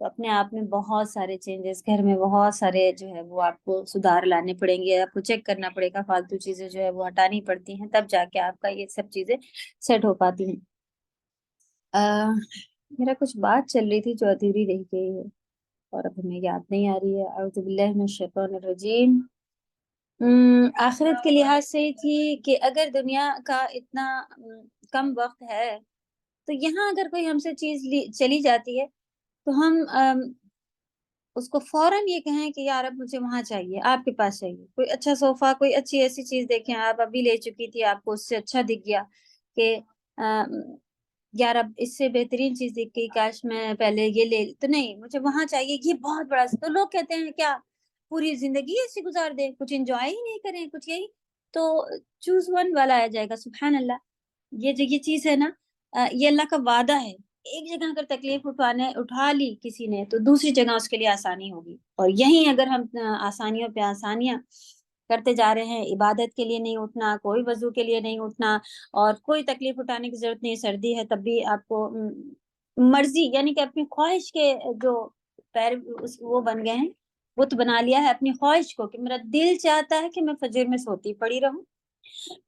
تو اپنے آپ میں بہت سارے چینجز، گھر میں بہت سارے جو ہے وہ آپ کو سدھار لانے پڑیں گے، آپ کو چیک کرنا پڑے گا، فالتو چیزیں جو ہے وہ ہٹانی پڑتی ہیں، تب جا کے آپ کا یہ سب چیزیں سیٹ ہو پاتی ہیں۔ میرا کچھ بات چل رہی تھی جو ادھوری رہ گئی ہے اور اب ہمیں یاد نہیں آ رہی ہے۔ اعوذ باللہ من الشیطان الرجیم۔ آخرت کے لحاظ سے یہ تھی کہ اگر دنیا کا اتنا کم وقت ہے تو یہاں اگر کوئی ہم سے چیز چلی جاتی ہے تو ہم اس کو فوراً یہ کہیں کہ یار اب مجھے وہاں چاہیے، آپ کے پاس چاہیے کوئی اچھا صوفہ، کوئی اچھی ایسی چیز دیکھیں، آپ ابھی لے چکی تھی، آپ کو اس سے اچھا دکھ گیا کہ یار اب اس سے بہترین چیز دکھ گئی، کاش میں پہلے یہ لے، تو نہیں مجھے وہاں چاہیے، یہ بہت بڑا۔ تو لوگ کہتے ہیں کیا پوری زندگی ایسی گزار دیں، کچھ انجوائے ہی نہیں کریں، کچھ یہی تو چوز ون والا آ جائے گا۔ سبحان اللہ، یہ جو یہ چیز ہے نا، یہ اللہ کا وعدہ ہے۔ ایک جگہ اگر تکلیف اٹھا لی کسی نے تو دوسری جگہ اس کے لیے آسانی ہوگی، اور یہیں اگر ہم آسانیوں پہ آسانیاں کرتے جا رہے ہیں، عبادت کے لیے نہیں اٹھنا، کوئی وضو کے لیے نہیں اٹھنا، اور کوئی تکلیف اٹھانے کی ضرورت نہیں، سردی ہے تب بھی آپ کو مرضی، یعنی کہ اپنی خواہش کے جو پیر وہ بن گئے ہیں، بت بنا لیا ہے اپنی خواہش کو، کہ میرا دل چاہتا ہے کہ میں فجر میں سوتی پڑی رہوں،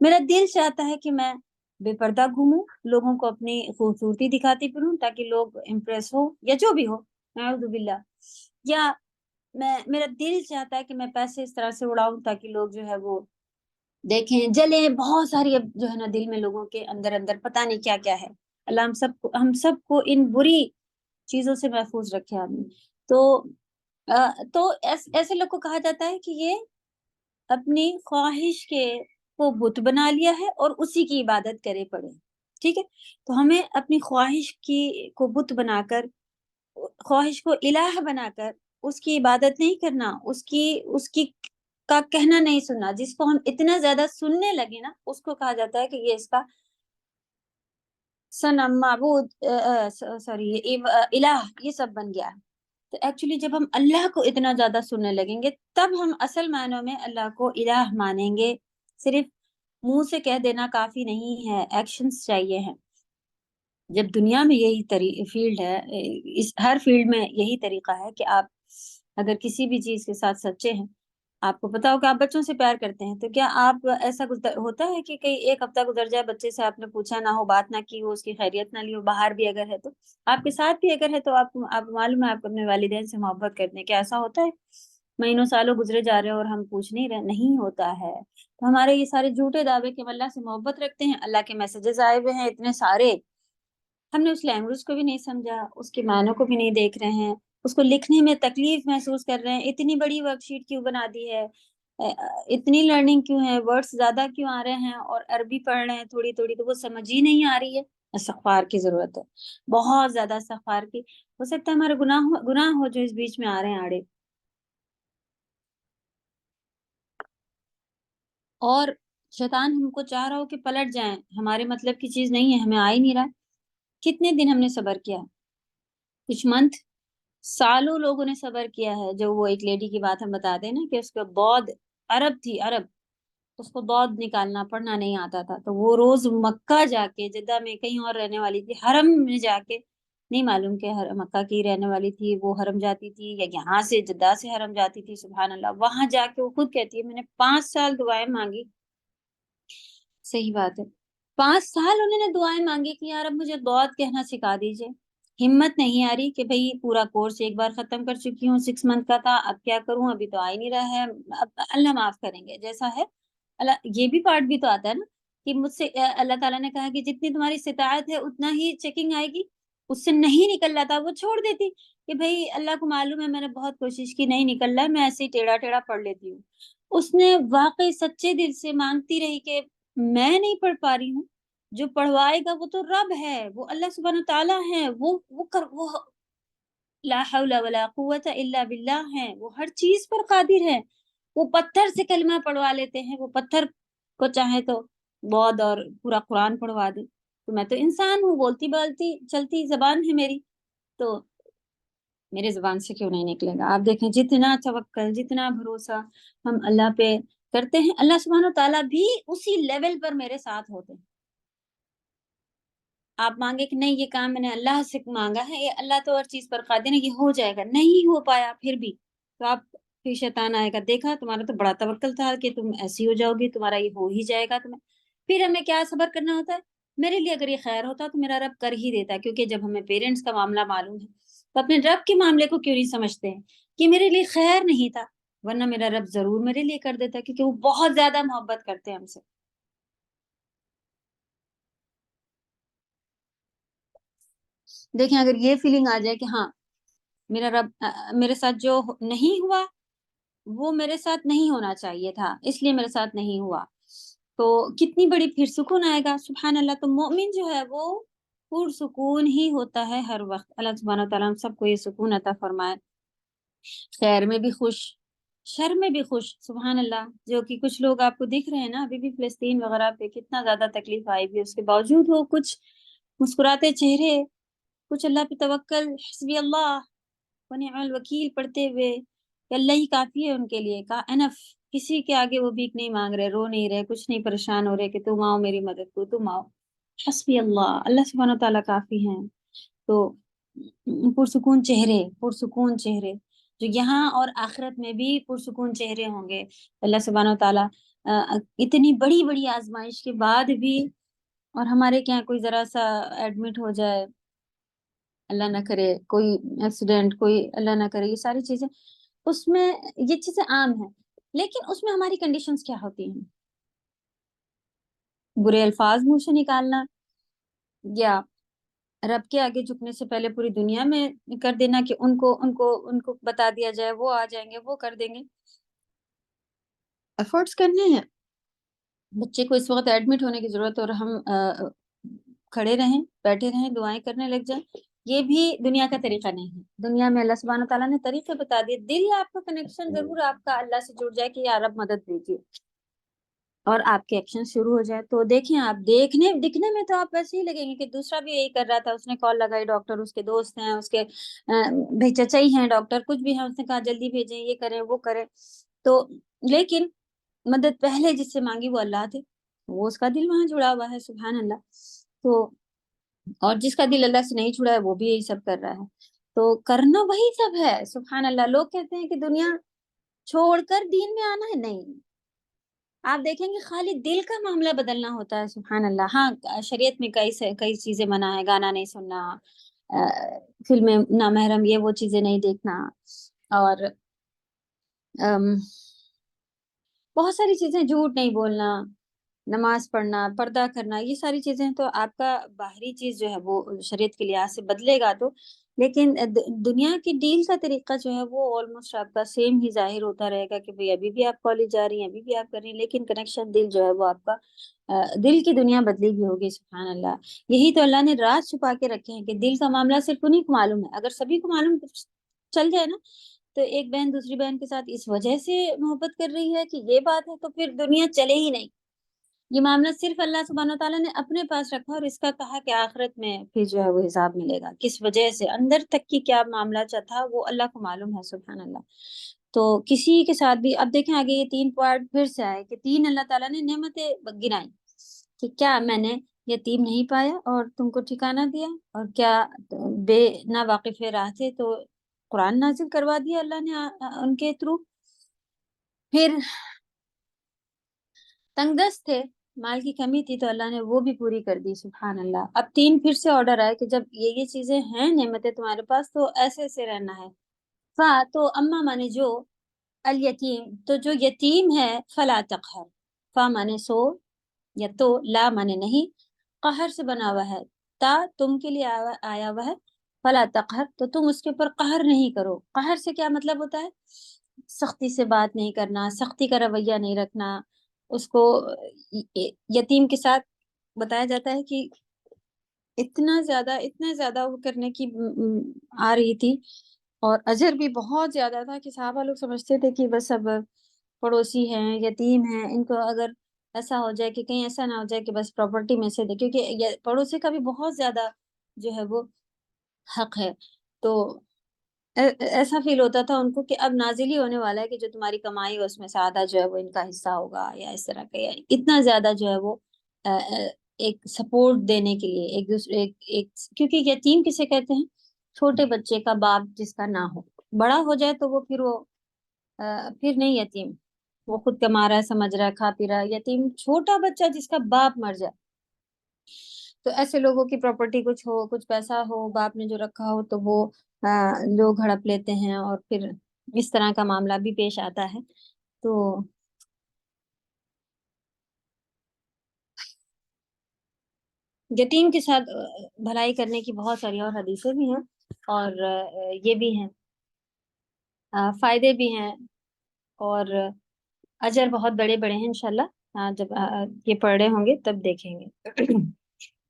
میرا دل چاہتا ہے کہ میں بے پردہ گھوموں، لوگوں کو اپنی خوبصورتی دکھاتی پھروں تاکہ لوگ امپریس ہو، یا جو بھی ہو، اعوذ باللہ، یا میرا دل چاہتا ہے کہ میں پیسے اس طرح سے اڑاؤں تاکہ لوگ جو ہے وہ دیکھیں، جلیں، بہت ساری اب جو ہے نا دل میں لوگوں کے اندر اندر پتہ نہیں کیا کیا ہے۔ اللہ ہم سب کو ان بری چیزوں سے محفوظ رکھے آمین۔ تو ایسے لوگ کو کہا جاتا ہے کہ یہ اپنی خواہش کو بت بنا لیا ہے اور اسی کی عبادت کرے پڑے، ٹھیک ہے۔ تو ہمیں اپنی خواہش کو بت بنا کر، خواہش کو الہ بنا کر اس کی عبادت نہیں کرنا، اس کی کا کہنا نہیں سننا۔ جس کو ہم اتنا زیادہ سننے لگے نا، اس کو کہا جاتا ہے کہ یہ اس کا صنم، معبود، سوری الہ، یہ سب بن گیا۔ تو ایکچولی جب ہم اللہ کو اتنا زیادہ سننے لگیں گے تب ہم اصل معنوں میں اللہ کو الہ مانیں گے۔ صرف منہ سے کہہ دینا کافی نہیں ہے، ایکشنز چاہیے ہیں۔ جب دنیا میں یہی فیلڈ ہے، ہر فیلڈ میں یہی طریقہ ہے کہ آپ اگر کسی بھی چیز کے ساتھ سچے ہیں، آپ کو پتا ہو کہ آپ بچوں سے پیار کرتے ہیں، تو کیا آپ ایسا ہوتا ہے کہ کئی ایک ہفتہ گزر جائے، بچے سے آپ نے پوچھا نہ ہو، بات نہ کی ہو، اس کی خیریت نہ لی ہو، باہر بھی اگر ہے تو، آپ کے ساتھ بھی اگر ہے تو آپ معلوم ہے آپ اپنے والدین سے محبت کرتے ہیں، کیا ایسا ہوتا ہے؟ مہینوں سالوں گزرے جا رہے ہیں اور ہم پوچھ نہیں رہے؟ نہیں ہوتا ہے۔ تو ہمارے یہ سارے جھوٹے دعوے کہ ہم اللہ سے محبت رکھتے ہیں، اللہ کے میسجز آئے ہوئے ہیں اتنے سارے، ہم نے اس لینگویج کو بھی نہیں سمجھا، اس کے معنوں کو بھی نہیں دیکھ رہے ہیں، اس کو لکھنے میں تکلیف محسوس کر رہے ہیں، اتنی بڑی ورک شیٹ کیوں بنا دی ہے، اتنی لرننگ کیوں ہے، ورڈز زیادہ کیوں آ رہے ہیں، اور عربی پڑھ رہے ہیں تھوڑی تھوڑی، تو وہ سمجھ ہی نہیں آ رہی ہے۔ استغفار کی ضرورت ہے، بہت زیادہ استغفار کی۔ ہو سکتا ہے ہمارے گناہ ہو جو اس بیچ میں آ رہے ہیں آڑے، اور شیطان ہم کو چاہ رہا ہو کہ پلٹ جائیں، ہمارے مطلب کی چیز نہیں ہے، ہمیں آ ہی نہیں رہا۔ کتنے دن ہم نے صبر کیا، کچھ منتھ، سالوں لوگوں نے صبر کیا ہے۔ جو وہ ایک لیڈی کی بات ہم بتا دیں نا کہ اس کا بود عرب تھی، عرب، اس کو بود نکالنا پڑھنا نہیں آتا تھا، تو وہ روز مکہ جا کے، جدہ میں کہیں اور رہنے والی تھی، حرم میں جا کے، نہیں معلوم کہ مکہ کی رہنے والی تھی وہ حرم جاتی تھی یا یہاں سے جدہ سے حرم جاتی تھی، سبحان اللہ، وہاں جا کے وہ خود کہتی ہے میں نے 5 سال دعائیں مانگی، صحیح بات ہے، 5 سال انہوں نے دعائیں مانگی کہ یار اب مجھے دعات کہنا سکھا دیجئے، ہمت نہیں آ رہی کہ بھئی پورا کورس ایک بار ختم کر چکی ہوں، 6 منتھ کا تھا، اب کیا کروں، ابھی تو آ ہی نہیں رہا ہے، اب اللہ معاف کریں گے جیسا ہے اللہ۔ یہ بھی پارٹ بھی تو آتا ہے نا کہ مجھ سے اللہ تعالیٰ نے کہا کہ جتنی تمہاری استطاعت ہے اتنا ہی چیکنگ آئے گی، اس سے نہیں نکل رہا تھا وہ چھوڑ دیتی کہ بھئی اللہ کو معلوم ہے میں نے بہت کوشش کی، نہیں نکل رہا ہے، میں ایسے ہی ٹیڑھا ٹیڑھا پڑھ لیتی ہوں۔ اس نے واقعی سچے دل سے مانگتی رہی کہ میں نہیں پڑھ پا رہی ہوں، جو پڑھوائے گا وہ تو رب ہے، وہ اللہ سبحانہ تعالیٰ ہے، وہ لا حول ولا قوت الا باللہ ہے، وہ ہر چیز پر قادر ہے، وہ پتھر سے کلمہ پڑھوا لیتے ہیں، وہ پتھر کو چاہے تو بود اور پورا قرآن پڑھوا دے، تو میں تو انسان ہوں، بولتی بالتی چلتی زبان ہے میری، تو میرے زبان سے کیوں نہیں نکلے گا؟ آپ دیکھیں جتنا توکل، جتنا بھروسہ ہم اللہ پہ کرتے ہیں، اللہ سبحانہ تعالیٰ بھی اسی لیول پر میرے ساتھ ہوتے ہیں۔ آپ مانگے کہ نہیں یہ کام میں نے اللہ سے مانگا ہے، یہ اللہ تو ہر چیز پر قادر ہے، یہ ہو جائے گا، نہیں ہو پایا پھر بھی تو آپ پھر شیطان آئے گا، دیکھا تمہارا تو بڑا توکل تھا کہ تم ایسی ہو جاؤ گی، تمہارا یہ ہو ہی جائے گا تمہیں. پھر ہمیں کیا صبر کرنا ہوتا ہے، میرے لیے اگر یہ خیر ہوتا تو میرا رب کر ہی دیتا. کیونکہ جب ہمیں پیرنٹس کا معاملہ معلوم ہے تو اپنے رب کے معاملے کو کیوں نہیں سمجھتے ہیں کہ میرے لیے خیر نہیں تھا، ورنہ میرا رب ضرور میرے لیے کر دیتا، کیونکہ وہ بہت زیادہ محبت کرتے ہیں ہم سے. دیکھیں اگر یہ فیلنگ آ جائے کہ ہاں میرا رب میرے ساتھ جو نہیں ہوا وہ میرے ساتھ نہیں ہونا چاہیے تھا، اس لیے میرے ساتھ نہیں ہوا، تو کتنی بڑی پھر سکون آئے گا. سبحان اللہ. تو مومن جو ہے وہ پرسکون ہی ہوتا ہے ہر وقت. اللہ سبحانہ و تعالیٰ ہم سب کو یہ سکون عطا فرمائے، خیر میں بھی خوش، شر میں بھی خوش. سبحان اللہ. جو کہ کچھ لوگ آپ کو دکھ رہے ہیں نا ابھی بھی فلسطین وغیرہ پہ کتنا زیادہ تکلیف آئی بھی، اس کے باوجود وہ کچھ مسکراتے چہرے، کچھ اللہ پہ توکل، حسبی اللہ ونعم الوکیل پڑھتے ہوئے کہ اللہ ہی کافی ہے ان کے لیے، کا انف. کسی کے آگے وہ بھیک نہیں مانگ رہے، رو نہیں رہے، کچھ نہیں پریشان ہو رہے کہ تم آؤ میری مدد کو، تم آؤ. حسبی اللہ، اللہ سبحانہ و تعالیٰ کافی ہیں. تو پرسکون چہرے، پرسکون چہرے جو یہاں اور آخرت میں بھی پرسکون چہرے ہوں گے. اللہ سبحانہ و تعالیٰ اتنی بڑی بڑی آزمائش کے بعد بھی، اور ہمارے کیا کوئی ذرا سا ایڈمٹ ہو جائے، اللہ نہ کرے کوئی ایکسیڈنٹ، کوئی اللہ نہ کرے، یہ ساری چیزیں اس میں، یہ چیزیں عام ہیں، لیکن اس میں ہماری کنڈیشنز کیا ہوتی ہیں؟ برے الفاظ منہ سے نکالنا، یا رب کے آگے جھکنے سے پہلے پوری دنیا میں کر دینا کہ ان کو بتا دیا جائے، وہ آ جائیں گے، وہ کر دیں گے. ایفرٹس کرنے ہیں. بچے کو اس وقت ایڈمٹ ہونے کی ضرورت ہے اور ہم کھڑے رہیں، بیٹھے رہیں، دعائیں کرنے لگ جائیں، یہ بھی دنیا کا طریقہ نہیں ہے. دنیا میں اللہ سبحانہ تعالیٰ نے طریقے بتا دیے. دل آپ کا کنیکشن ضرور آپ کا اللہ سے جڑ جائے کہ یا رب مدد دیجیے، اور آپ کے ایکشن شروع ہو جائے. تو دیکھیں آپ دکھنے میں تو آپ ویسے ہی لگیں گے کہ دوسرا بھی یہی کر رہا تھا، اس نے کال لگائی، ڈاکٹر اس کے دوست ہیں، اس کے بھائی چچا ہی ہیں ڈاکٹر، کچھ بھی ہیں، اس نے کہا جلدی بھیجیں، یہ کریں وہ کریں. تو لیکن مدد پہلے جس سے مانگی وہ اللہ تھے، وہ اس کا دل وہاں جڑا ہوا ہے. سبحان اللہ. تو اور جس کا دل اللہ سے نہیں جڑا ہے وہ بھی یہی سب کر رہا ہے. تو کرنا وہی سب ہے. سبحان اللہ. لوگ کہتے ہیں کہ دنیا چھوڑ کر دین میں آنا ہے، نہیں، آپ دیکھیں گے خالی دل کا معاملہ بدلنا ہوتا ہے. سبحان اللہ. ہاں شریعت میں کئی چیزیں منع ہے، گانا نہیں سننا، فلمیں نامحرم، یہ وہ چیزیں نہیں دیکھنا، اور بہت ساری چیزیں، جھوٹ نہیں بولنا، نماز پڑھنا، پردہ کرنا، یہ ساری چیزیں تو آپ کا باہری چیز جو ہے وہ شریعت کے لحاظ سے بدلے گا تو، لیکن دنیا کی ڈیل کا طریقہ جو ہے وہ آلموسٹ آپ کا سیم ہی ظاہر ہوتا رہے گا کہ بھئی ابھی بھی آپ کالج جا رہی ہیں، ابھی بھی آپ کر رہی ہیں، لیکن کنیکشن دل جو ہے وہ آپ کا دل کی دنیا بدلی بھی ہوگی. سبحان اللہ. یہی تو اللہ نے راز چھپا کے رکھے ہیں کہ دل کا معاملہ صرف انہیں کو معلوم ہے. اگر سبھی کو معلوم چل جائے نا تو ایک بہن دوسری بہن کے ساتھ اس وجہ سے محبت کر رہی ہے کہ یہ بات ہے، تو پھر دنیا چلے ہی نہیں. یہ معاملہ صرف اللہ سبحانہ تعالیٰ نے اپنے پاس رکھا اور اس کا کہا کہ آخرت میں پھر جو ہے وہ حساب ملے گا، کس وجہ سے، اندر تک کی کیا معاملہ تھا وہ اللہ کو معلوم ہے. سبحان اللہ. تو کسی کے ساتھ بھی اب دیکھیں آگے یہ 3 پوائنٹ پھر سے آئے کہ 3 اللہ تعالیٰ نے نعمتیں گنائی کہ کیا میں نے یتیم نہیں پایا اور تم کو ٹھکانہ دیا، اور کیا بے نہ واقف راہ تھے تو قرآن نازل کروا دیا اللہ نے ان کے تھرو. پھر تنگ دست تھے، مال کی کمی تھی تو اللہ نے وہ بھی پوری کر دی. سبحان اللہ. اب 3 پھر سے آرڈر آئے کہ جب یہ چیزیں ہیں نعمتیں تمہارے پاس تو ایسے ایسے رہنا ہے. فا تو اما مانے جو، الیتیم تو جو یتیم ہے، فلا تقہر، فا مانے سو، یا تو، لا مانے نہیں، قہر سے بنا ہوا ہے، تا تم کے لیے آیا ہوا ہے، فلا تقہر تو تم اس کے اوپر قہر نہیں کرو. قہر سے کیا مطلب ہوتا ہے؟ سختی سے بات نہیں کرنا، سختی کا رویہ نہیں رکھنا. اس کو یتیم کے ساتھ بتایا جاتا ہے کہ اتنا زیادہ وہ کرنے کی آ رہی تھی، اور اجر بھی بہت زیادہ تھا کہ صحابہ لوگ سمجھتے تھے کہ بس اب پڑوسی ہیں، یتیم ہیں، ان کو اگر ایسا ہو جائے کہ کہیں ایسا نہ ہو جائے کہ بس پراپرٹی میں سے دے، کیونکہ پڑوسی کا بھی بہت زیادہ جو ہے وہ حق ہے. تو ایسا فیل ہوتا تھا ان کو کہ اب نازل ہی ہونے والا ہے کہ جو تمہاری کمائی ہے اس میں سے آدھا جو ہے وہ ان کا حصہ ہوگا، یا اس طرح کا، یا اتنا زیادہ جو ہے وہ ایک سپورٹ دینے کے لیے ایک دوسرے ایک کیونکہ یتیم کسے کہتے ہیں؟ چھوٹے بچے کا باپ جس کا نہ ہو، بڑا ہو جائے تو وہ پھر نہیں یتیم، وہ خود کما رہا ہے، سمجھ رہا ہے، کھا پی رہا ہے۔ یتیم چھوٹا بچہ جس کا باپ مر جائے، تو ایسے لوگوں کی پراپرٹی کچھ ہو، کچھ پیسہ ہو، باپ نے جو رکھا ہو، تو وہ لوگ ہڑپ لیتے ہیں، اور پھر اس طرح کا معاملہ بھی پیش آتا ہے۔ تو یتیم کے ساتھ بھلائی کرنے کی بہت ساری اور حدیثیں بھی ہیں، اور یہ بھی ہیں، فائدے بھی ہیں، اور اجر بہت بڑے بڑے ہیں انشاءاللہ، جب یہ پڑھ رہے ہوں گے تب دیکھیں گے۔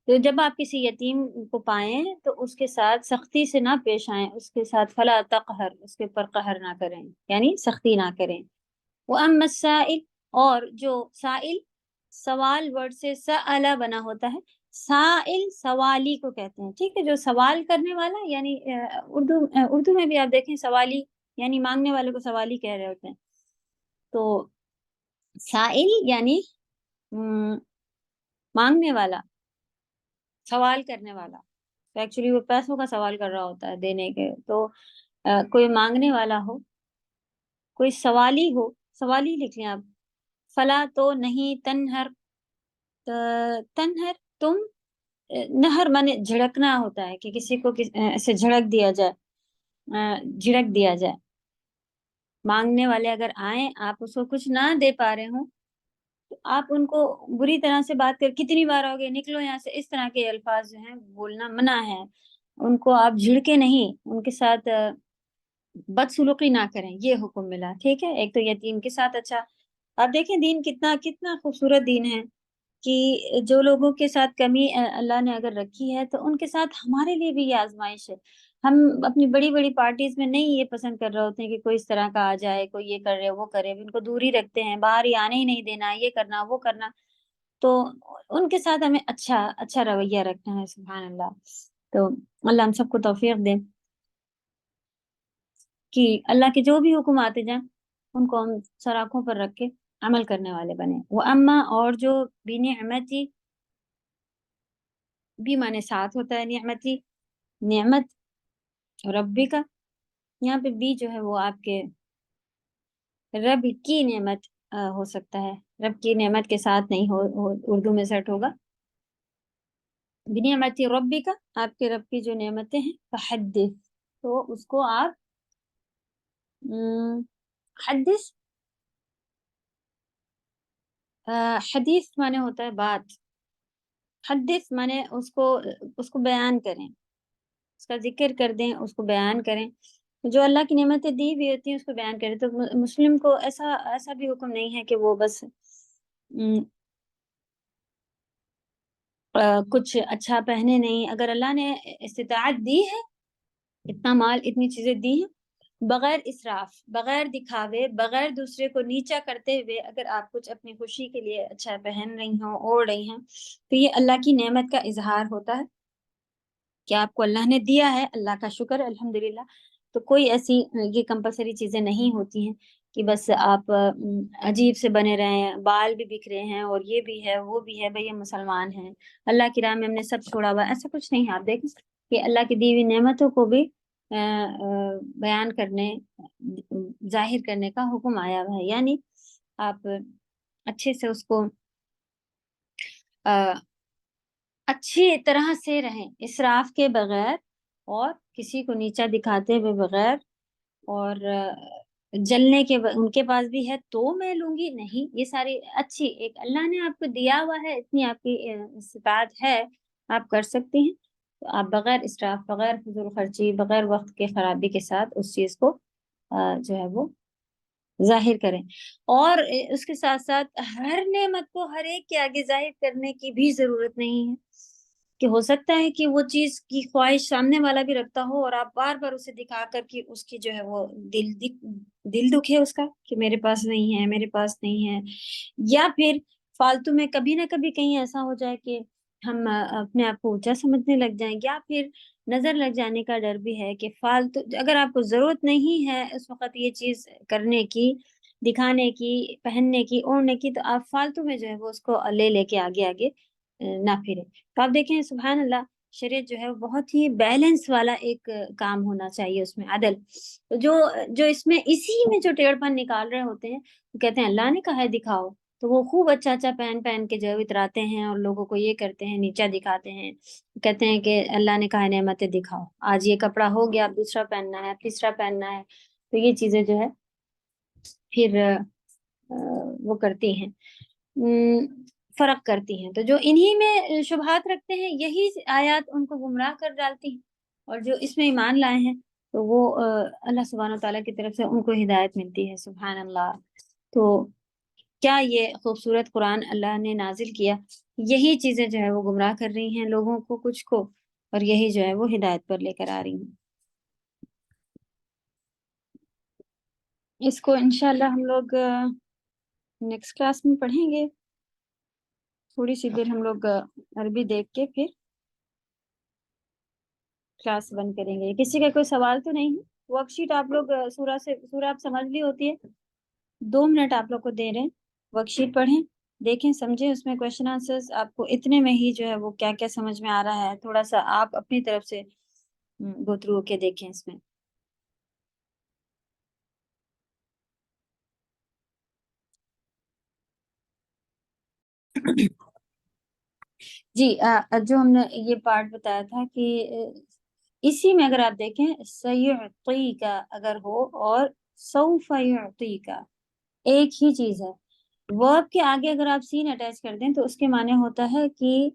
تو جب آپ کسی یتیم کو پائیں تو اس کے ساتھ سختی سے نہ پیش آئیں، اس کے ساتھ فلا تقہر، اس کے اوپر قہر نہ کریں، یعنی سختی نہ کریں۔ وَأَمَّا السَّائِلُ، اور جو سائل، سوال ورڈ سے سألہ بنا ہوتا ہے، سائل سوالی کو کہتے ہیں، ٹھیک ہے، جو سوال کرنے والا، یعنی اردو میں بھی آپ دیکھیں سوالی یعنی مانگنے والے کو سوالی کہہ رہے ہوتے ہیں۔ تو سائل یعنی مانگنے والا، سوال کرنے والا، تو ایکچولی وہ پیسوں کا سوال کر رہا ہوتا ہے دینے کے، تو کوئی مانگنے والا ہو، کوئی سوالی ہو، سوالی لکھ لیں آپ، فلا تو نہیں، تنہر، تنہر تم، نہر مانے جھڑکنا ہوتا ہے، کہ کسی کو ایسے جھڑک دیا جائے، جھڑک دیا جائے۔ مانگنے والے اگر آئیں، آپ اس کو کچھ نہ دے پا رہے ہوں، تو آپ ان کو بری طرح سے بات کر، کتنی بار ہو گئے، نکلو یہاں سے، اس طرح کے الفاظ جو ہیں بولنا منع ہے۔ ان کو آپ جھڑکے نہیں، ان کے ساتھ بدسلوکی نہ کریں، یہ حکم ملا، ٹھیک ہے۔ ایک تو یتیم کے ساتھ اچھا، آپ دیکھیں دین کتنا کتنا خوبصورت دین ہے، کہ جو لوگوں کے ساتھ کمی اللہ نے اگر رکھی ہے، تو ان کے ساتھ ہمارے لیے بھی یہ آزمائش ہے۔ ہم اپنی بڑی بڑی پارٹیز میں نہیں یہ پسند کر رہے ہوتے ہیں کہ کوئی اس طرح کا آ جائے، کوئی یہ کر رہے وہ کرے، ان کو دور ہی رکھتے ہیں، باہر ہی آنے ہی نہیں دینا، یہ کرنا وہ کرنا۔ تو ان کے ساتھ ہمیں اچھا اچھا رویہ رکھنا ہے، سبحان اللہ۔ تو اللہ ہم سب کو توفیق دے کہ اللہ کے جو بھی حکم آتے جائیں ان کو ہم سر آنکھوں پر رکھ کے عمل کرنے والے بنے۔ وہ اما، اور جو بھی نعمتی، بھی مانے ساتھ ہوتا ہے، نعمتی نعمت ربی کا، یہاں پہ بھی جو ہے وہ آپ کے رب کی نعمت ہو سکتا ہے، رب کی نعمت کے ساتھ نہیں اردو میں سیٹ ہوگا۔ بنعمتی ربی کا، آپ کے رب کی جو نعمتیں ہیں، فحدث، تو اس کو آپ حدث، حدیث مانے ہوتا ہے بات، حدث مانے اس کو بیان کریں، اس کا ذکر کر دیں، اس کو بیان کریں، جو اللہ کی نعمتیں دی ہوئی ہوتی ہیں اس کو بیان کریں۔ تو مسلم کو ایسا بھی حکم نہیں ہے کہ وہ بس کچھ اچھا پہنے نہیں، اگر اللہ نے استطاعت دی ہے، اتنا مال، اتنی چیزیں دی ہیں، بغیر اسراف، بغیر دکھاوے، بغیر دوسرے کو نیچا کرتے ہوئے، اگر آپ کچھ اپنی خوشی کے لیے اچھا پہن رہی ہوں، اوڑھ رہی ہیں، تو یہ اللہ کی نعمت کا اظہار ہوتا ہے کہ آپ کو اللہ نے دیا ہے، اللہ کا شکر الحمدللہ۔ تو کوئی ایسی یہ کمپلسری چیزیں نہیں ہوتی ہیں کہ بس آپ عجیب سے بنے رہے ہیں، بال بھی بکھرے ہیں، اور یہ بھی ہے وہ بھی ہے، بھئی ہم مسلمان ہیں، اللہ کی راہ میں ہم نے سب چھوڑا ہوا، ایسا کچھ نہیں ہے۔ آپ دیکھیں کہ اللہ کی دی ہوئی نعمتوں کو بھی بیان کرنے، ظاہر کرنے کا حکم آیا ہوا ہے، یعنی آپ اچھے سے اس کو اچھی طرح سے رہیں، اسراف کے بغیر، اور کسی کو نیچا دکھاتے ہوئے بغیر، اور جلنے کے ان کے پاس بھی ہے تو میں لوں گی نہیں، یہ ساری اچھی، ایک اللہ نے آپ کو دیا ہوا ہے، اتنی آپ کی استطاعت ہے، آپ کر سکتی ہیں، تو آپ بغیر اسراف، بغیر فضول خرچی، بغیر وقت کے خرابی کے ساتھ اس چیز کو جو ہے وہ ظاہر کریں۔ اور اس کے ساتھ ساتھ ہر نعمت کو ہر ایک کے آگے ظاہر کرنے کی بھی ضرورت نہیں ہے، کہ ہو سکتا ہے کہ وہ چیز کی خواہش سامنے والا بھی رکھتا ہو، اور آپ بار بار اسے دکھا کر کے اس کی جو ہے وہ دل دکھے اس کا، کہ میرے پاس نہیں ہے، میرے پاس نہیں ہے، یا پھر فالتو میں کبھی نہ کبھی کہیں ایسا ہو جائے کہ ہم اپنے آپ کو اونچا سمجھنے لگ جائیں، یا پھر نظر لگ جانے کا ڈر بھی ہے کہ فالتو، اگر آپ کو ضرورت نہیں ہے اس وقت یہ چیز کرنے کی، دکھانے کی، پہننے کی، اوڑھنے کی، تو آپ فالتو میں جو ہے وہ اس کو لے کے آگے نہ پھرے. تو آپ دیکھیں سبحان اللہ شریعت جو ہے وہ بہت ہی بیلنس والا ایک کام ہونا چاہیے، اس میں عدل. تو جو جو اس میں اسی میں جو ٹیڑھ پن نکال رہے ہوتے ہیں وہ کہتے ہیں اللہ نے کہا ہے دکھاؤ، تو وہ خوب اچھا اچھا پہن کے جو اتراتے ہیں اور لوگوں کو یہ کرتے ہیں، نیچا دکھاتے ہیں، کہتے ہیں کہ اللہ نے کہا ہے نعمتیں دکھاؤ، آج یہ کپڑا ہو گیا اب دوسرا پہننا ہے، اب تیسرا پہننا ہے. تو یہ چیزیں جو ہے پھر وہ کرتی ہیں، فرق کرتی ہیں. تو جو انہی میں شبہات رکھتے ہیں یہی آیات ان کو گمراہ کر ڈالتی ہیں، اور جو اس میں ایمان لائے ہیں تو وہ اللہ سبحانہ وتعالیٰ کی طرف سے ان کو ہدایت ملتی ہے. سبحان اللہ. تو کیا یہ خوبصورت قرآن اللہ نے نازل کیا، یہی چیزیں جو ہے وہ گمراہ کر رہی ہیں لوگوں کو کچھ کو، اور یہی جو ہے وہ ہدایت پر لے کر آ رہی ہیں. اس کو انشاءاللہ ہم لوگ نیکسٹ کلاس میں پڑھیں گے. تھوڑی سی دیر ہم لوگ عربی دیکھ کے پھر کلاس بند کریں گے. کسی کا کوئی سوال تو نہیں ہے؟ ورک شیٹ آپ لوگ سورہ آپ سمجھ لی ہوتی ہے. 2 منٹ آپ لوگ کو دے رہے ہیں، ورک شیٹ پڑھیں، دیکھیں، سمجھیں، اس میں کویشچن آنسرز آپ کو اتنے میں ہی جو ہے وہ کیا کیا سمجھ میں آ رہا ہے تھوڑا سا آپ اپنی طرف سے گو تھرو کے دیکھیں اس میں. جی جو ہم نے یہ پارٹ بتایا تھا کہ اسی میں اگر آپ دیکھیں سیعطیک اگر ہو اور سوف یعطیک ایک ہی چیز ہے. ورب کے آگے اگر آپ سین اٹیچ کر دیں تو اس کے معنی ہوتا ہے کہ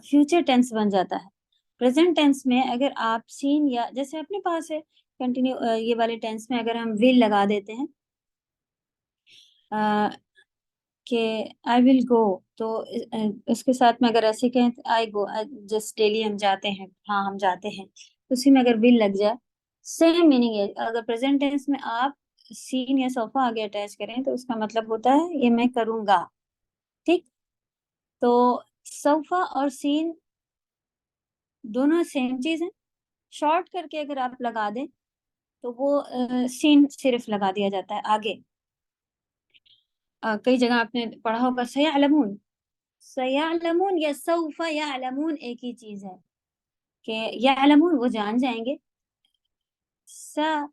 فیوچر ٹینس بن جاتا ہے. پریزنٹ ٹینس میں اگر آپ سین یا جیسے اپنے پاس ہے کنٹینیو یہ والے ٹینس میں اگر ہم ول لگا دیتے ہیں کہ آئی ول گو، تو اس کے ساتھ میں اگر ایسے کہیں آئی گو جسٹ ڈیلی ہم جاتے ہیں، ہاں ہم جاتے ہیں، اسی میں اگر ول لگ جائے سیم میننگ ہے. اگر پریزنٹ ٹینس میں آپ سین یا صوفہ آگے اٹیچ کریں تو اس کا مطلب ہوتا ہے یہ میں کروں گا. ٹھیک، تو صوفہ اور سین دونوں سیم چیز ہیں. شارٹ کر کے اگر آپ لگا دیں تو وہ سین صرف لگا دیا جاتا ہے آگے. کئی جگہ آپ نے پڑھا ہوگا سیعلمون، سیعلمون یا سوف یعلمون ایک ہی چیز ہے کہ یعلمون وہ جان جائیں گے، سا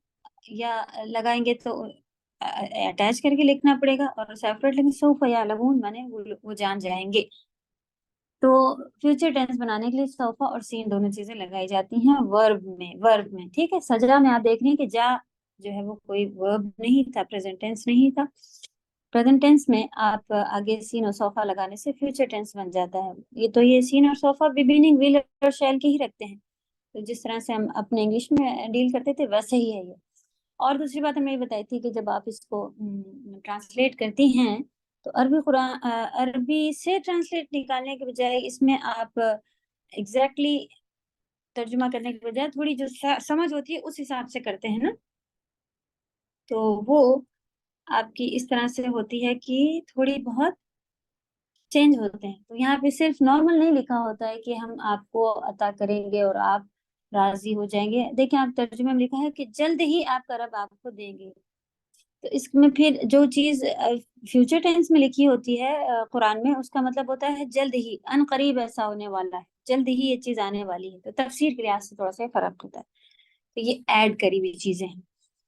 یا لگائیں گے تو اٹیچ کر کے لکھنا پڑے گا، اور سیپریٹ لیں گے سوف یعلمون مانے وہ جان جائیں گے. تو فیوچر ٹینس بنانے کے لیے سوفا اور سین دونوں چیزیں لگائی جاتی ہیں ورب میں. ٹھیک ہے، سجدہ میں آپ دیکھ رہے ہیں کہ جا جو ہے وہ کوئی ورب نہیں تھا، پریزنٹ ٹینس نہیں تھا. پریزنٹ ٹینس میں آپ آگے سین اور صوفہ لگانے سے فیوچر ٹینس بن جاتا ہے. یہ سین اور صوفہ بگننگ ول اور شیل کے ہی رکھتے ہیں، تو جس طرح سے ہم اپنے انگلش میں ڈیل کرتے تھے ویسے ہی ہے یہ. اور دوسری بات ہمیں یہ بتائی تھی کہ جب آپ اس کو ٹرانسلیٹ کرتی ہیں تو عربی سے ٹرانسلیٹ نکالنے کے بجائے اس میں آپ ایگزیکٹلی ترجمہ کرنے کے بجائے تھوڑی جو سمجھ ہوتی ہے اس حساب سے کرتے ہیں نا، تو وہ آپ کی اس طرح سے ہوتی ہے کہ تھوڑی بہت چینج ہوتے ہیں. تو یہاں پہ صرف نارمل نہیں لکھا ہوتا ہے کہ ہم آپ کو عطا کریں گے اور آپ راضی ہو جائیں گے. دیکھیں آپ ترجمے میں لکھا ہے کہ جلد ہی آپ کا رب آپ کو دیں گے. تو اس میں پھر جو چیز فیوچر ٹینس میں لکھی ہوتی ہے قرآن میں اس کا مطلب ہوتا ہے جلد ہی، ان قریب ایسا ہونے والا ہے، جلد ہی یہ چیز آنے والی ہے. تو تفسیر کے لحاظ سے تھوڑا سا فرق ہوتا ہے. تو یہ ایڈ کری ہوئی چیزیں ہیں،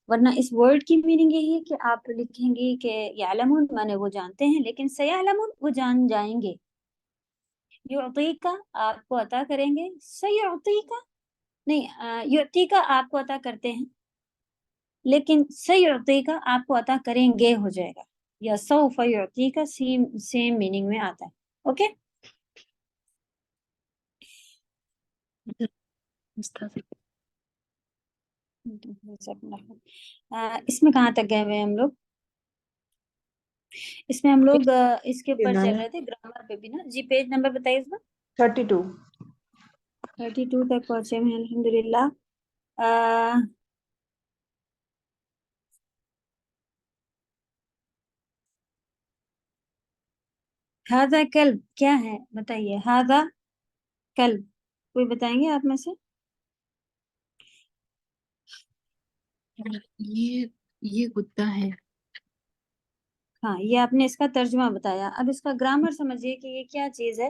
ورنہ اس ورڈ کی میننگ یہی ہے کہ آپ لکھیں گی کہ یعلمون مانے وہ جانتے ہیں، لیکن سیعلمون وہ جان جائیں گے. یعطیکا آپ کو عطا کریں گے، سیعطیکا نہیں، یعطیکا آپ کو عطا کرتے ہیں لیکن سیعطیکا آپ کو عطا کریں گے ہو جائے گا، یا سوف یعطیکا سیم میننگ میں آتا ہے. اوکے، اس میں کہاں تک گئے ہوئے ہم لوگ؟ اس میں ہم لوگ اس کے اوپر چل رہے تھے گرامر پہ بھی نا. جی پیج نمبر بتائیے اس میں. 32 تک پہنچے ہیں الحمدللہ. ہاذا کلب کیا ہے بتائیے؟ ہاذا کلب کوئی بتائیں گے آپ میں سے؟ یہ کتا ہے. ہاں، یہ آپ نے اس کا ترجمہ بتایا. اب اس کا گرامر سمجھیے کہ یہ کیا چیز ہے.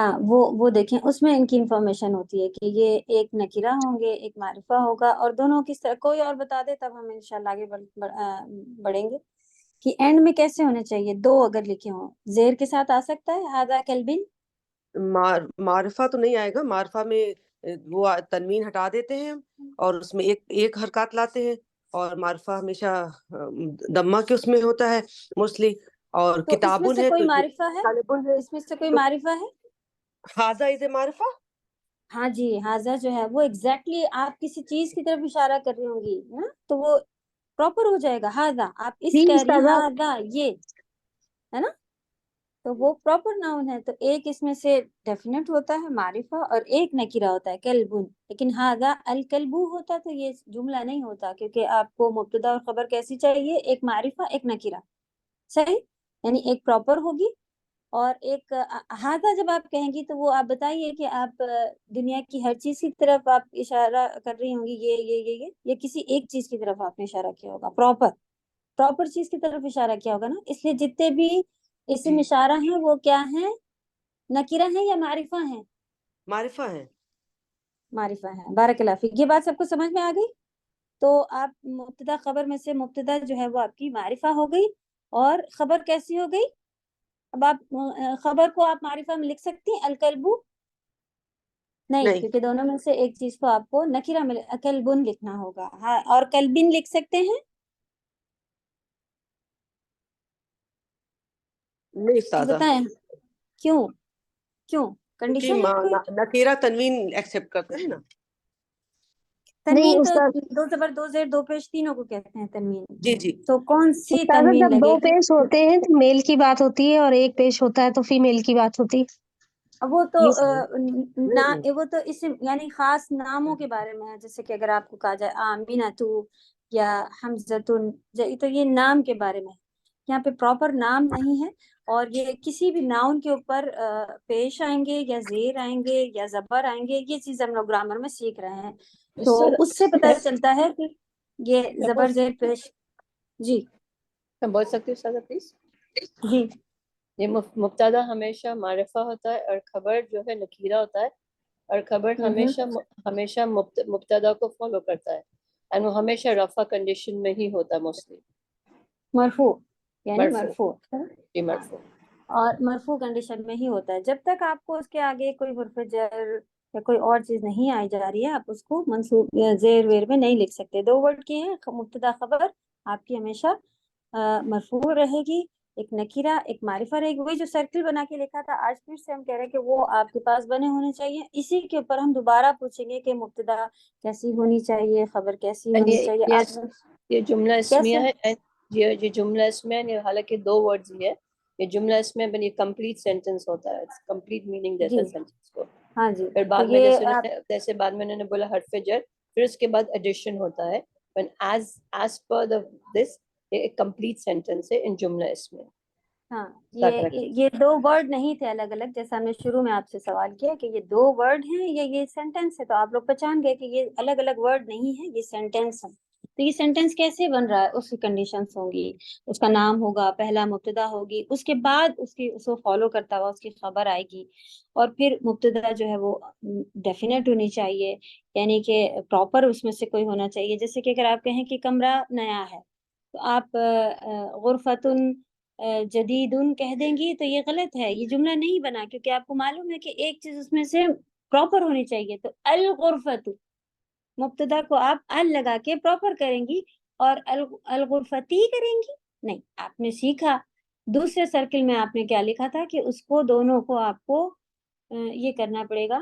ہاں وہ دیکھیں اس میں ان کی انفارمیشن ہوتی ہے کہ یہ ایک نکیرہ ہوں گے، ایک معرفہ ہوگا، اور دونوں کس طرح کوئی اور بتا دے تب ہم انشاءاللہ آگے بڑھیں گے کہ اینڈ میں کیسے ہونے چاہیے. دو اگر لکھے ہوں زیر کے ساتھ آ سکتا ہے ہاذا کلبن. معرفہ تو نہیں آئے گا. معرفہ میں وہ تنوین ہٹا دیتے ہیں ہم اور اس میں ایک حرکات لاتے ہیں، اور معرفہ ہمیشہ دمہ کے اس میں ہوتا ہے موسٹلی. اور تو اس میں کتابن سے ہے کوئی تو معرفہ ہے، طالبن ہے. اس میں سے کوئی معرفہ ہے؟ حاذا از معرفہ. ہاں جی، ہاذا جو ہے وہ ایگزیکٹلی آپ کسی چیز کی طرف اشارہ کر رہی ہوں گی نا، تو وہ پراپر ہو جائے گا. ہاذا آپ اس جی کہہ رہی ہیں، استاذہ، ہاذا یہ ہے نا، تو وہ پراپر ناؤن ہے. تو ایک اس میں سے ڈیفینیٹ ہوتا ہے معرفہ اور ایک نکیرہ ہوتا ہے کلبن. لیکن ہاذا الکلبو ہوتا تو یہ جملہ نہیں ہوتا، کیونکہ آپ کو مبتدا اور خبر کیسی چاہیے، ایک معرفہ ایک نکیرہ. صحیح، یعنی ایک پراپر ہوگی اور ایک ہاذا جب آپ کہیں گی تو وہ آپ بتائیے کہ آپ دنیا کی ہر چیز کی طرف آپ اشارہ کر رہی ہوں گی، یہ یا کسی ایک چیز کی طرف آپ نے اشارہ کیا ہوگا، پراپر چیز کی طرف اشارہ کیا ہوگا نا. اس لیے جتنے بھی اسم اشارہ ہیں وہ کیا ہیں، نکیرہ ہیں یا معرفہ ہیں؟ معرفہ ہے. معرفہ ہیں. بارک اللہ فیک. یہ بات سب کو سمجھ میں آ گئی؟ تو آپ مبتدا خبر میں سے مبتدا جو ہے وہ آپ کی معرفہ ہو گئی، اور خبر کیسی ہو گئی؟ اب آپ خبر کو آپ معرفہ میں لکھ سکتی ہیں الکلبو؟ نہیں، کیونکہ دونوں میں سے ایک چیز کو آپ کو نکیرہ میں کلبن لکھنا ہوگا. ہاں، اور کلبن لکھ سکتے ہیں؟ نہیں استاذہ، بتائیں کیوں کنڈیشن ہے کوئی؟ نکیرہ تنوین ایکسپٹ کرتا ہے نا. نہیں تنوین تو استاذ، دو زبر دو زیر دو پیش تینوں کو کہتے ہیں تنوین. جی تو کون سی استاذہ تنوین جب لگے دو گی؟ پیش ہوتے ہیں تو میل کی بات ہوتی ہے اور ایک پیش ہوتا ہے تو فیمیل کی بات ہوتی ہے. وہ تو نہیں. وہ تو اسم یعنی خاص ناموں کے بارے میں ہے. جیسے کہ اگر آپ کو کہا جائے آمینہ یا حمزۃ، تو یہ نام کے بارے میں ہے. یہاں پہ پراپر نام نہیں ہے، اور یہ کسی بھی ناؤن کے اوپر پیش آئیں گے یا زیر آئیں گے یا زبر آئیں گے. یہ چیز ہم لوگ گرامر میں سیکھ رہے ہیں، تو اس سے پتہ چلتا ہے کہ یہ زبر زیر پیش. جی میں بول سکتی ہوں استاذہ پلیز؟ جی یہ مبتدا ہمیشہ معرفہ ہوتا ہے اور خبر جو ہے نکیرہ ہوتا ہے، اور خبر ہمیشہ مبتدا کو فالو کرتا ہے، اور وہ ہمیشہ رفع کنڈیشن میں ہی ہوتا ہے موسٹلی. مرفوع یعنی مرفوع. مرفوع، جی مرفوع. اور مرفوع کنڈیشن میں ہی ہوتا ہے. جب تک آپ کو اس کے آگے کوئی حرف جر یا کوئی اور چیز نہیں آئی جا رہی ہے، آپ اس کو منصوب زیر ویر میں نہیں لکھ سکتے. دو ورڈ کی ہیں مبتدا خبر، آپ کی ہمیشہ مرفوع رہے گی. ایک نکیرہ ایک معرفہ رہے گی. وہی جو سرکل بنا کے لکھا تھا، آج پھر سے ہم کہہ رہے ہیں کہ وہ آپ کے پاس بنے ہونے چاہیے. اسی کے اوپر ہم دوبارہ پوچھیں گے کہ مبتدا کیسی ہونی چاہیے، خبر کیسی ہونی چاہیے. آپ یہ جملہ اسمیہ کیسے؟ ہے. یہ جملہ اسمیہ ہے، حالانکہ دو ورڈز ہی ہے. یہ جملہ اسمیہ بنی کمپلیٹ سینٹنس ہوتا ہے، کمپلیٹ میننگ دیتا جی ہے سینٹنس کو. ہاں جی، پھر تو بعد میں یہ آپ جیسے بعد میں انہوں نے بولا حرف جر، پھر اس کے بعد ایڈیشن ہوتا ہے. as per this ایک کمپلیٹ سینٹنس ہے ان جملہ اسمیہ. ہاں، یہ دو ورڈ نہیں تھے الگ الگ، جیسا ہم نے شروع میں آپ سے سوال کیا کہ یہ دو ورڈ ہیں یا یہ سینٹنس ہے، تو آپ لوگ پہچان گئے کہ یہ الگ الگ ورڈ نہیں ہے، یہ سینٹنس ہے. تو یہ سینٹنس کیسے بن رہا ہے، اس کی کنڈیشنز ہوں گی. اس کا نام ہوگا، پہلا مبتدا ہوگی، اس کے بعد اس کو فالو کرتا ہوا اس کی خبر آئے گی، اور پھر مبتدا جو ہے وہ ڈیفینیٹ ہونی چاہیے، یعنی کہ پراپر اس میں سے کوئی ہونا چاہیے. جیسے کہ اگر آپ کہیں کہ کمرہ نیا ہے، تو آپ غرفتن جدیدن کہہ دیں گی تو یہ غلط ہے، یہ جملہ نہیں بنا، کیونکہ آپ کو معلوم ہے کہ ایک چیز اس میں سے پراپر ہونی چاہیے. تو الغرفت مبتدا کو آپ ال لگا کے پراپر کریں گی، اور الغرفتی کریں گی نہیں. آپ نے سیکھا دوسرے سرکل میں آپ نے کیا لکھا تھا کہ اس کو دونوں کو آپ کو یہ کرنا پڑے گا.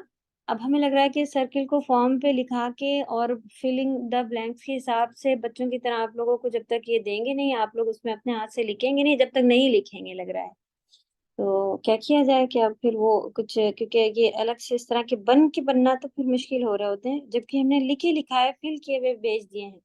اب ہمیں لگ رہا ہے کہ سرکل کو فارم پہ لکھا کے اور فلنگ دا بلینکس کے حساب سے بچوں کی طرح آپ لوگوں کو جب تک یہ دیں گے نہیں، آپ لوگ اس میں اپنے ہاتھ سے لکھیں گے نہیں جب تک نہیں لکھیں گے، لگ رہا ہے. تو کیا کیا جائے کہ اب پھر وہ کچھ، کیونکہ یہ الگ سے اس طرح کے بننا تو پھر مشکل ہو رہے ہوتے ہیں، جبکہ ہم نے لکھا ہے فل کیے ہوئے بھیج دیے ہیں.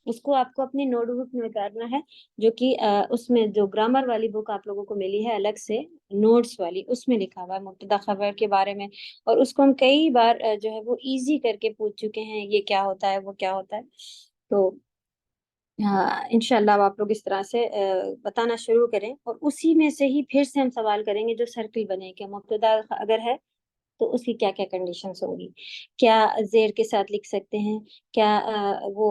اس کو آپ کو اپنی نوٹ بک میں اتارنا ہے، جو کہ اس میں جو گرامر والی بک آپ لوگوں کو ملی ہے الگ سے نوٹس والی، اس میں لکھا ہوا ہے مبتدا خبر کے بارے میں. اور اس کو ہم کئی بار جو ہے وہ ایزی کر کے پوچھ چکے ہیں، یہ کیا ہوتا ہے وہ کیا ہوتا ہے. تو انشاءاللہ اب آپ لوگ اس طرح سے بتانا شروع کریں، اور اسی میں سے ہی پھر سے ہم سوال کریں گے جو سرکل بنے کہ مبتدا اگر ہے تو اس کی کیا کیا کنڈیشنز ہوگی. کیا زیر کے ساتھ لکھ سکتے ہیں؟ کیا وہ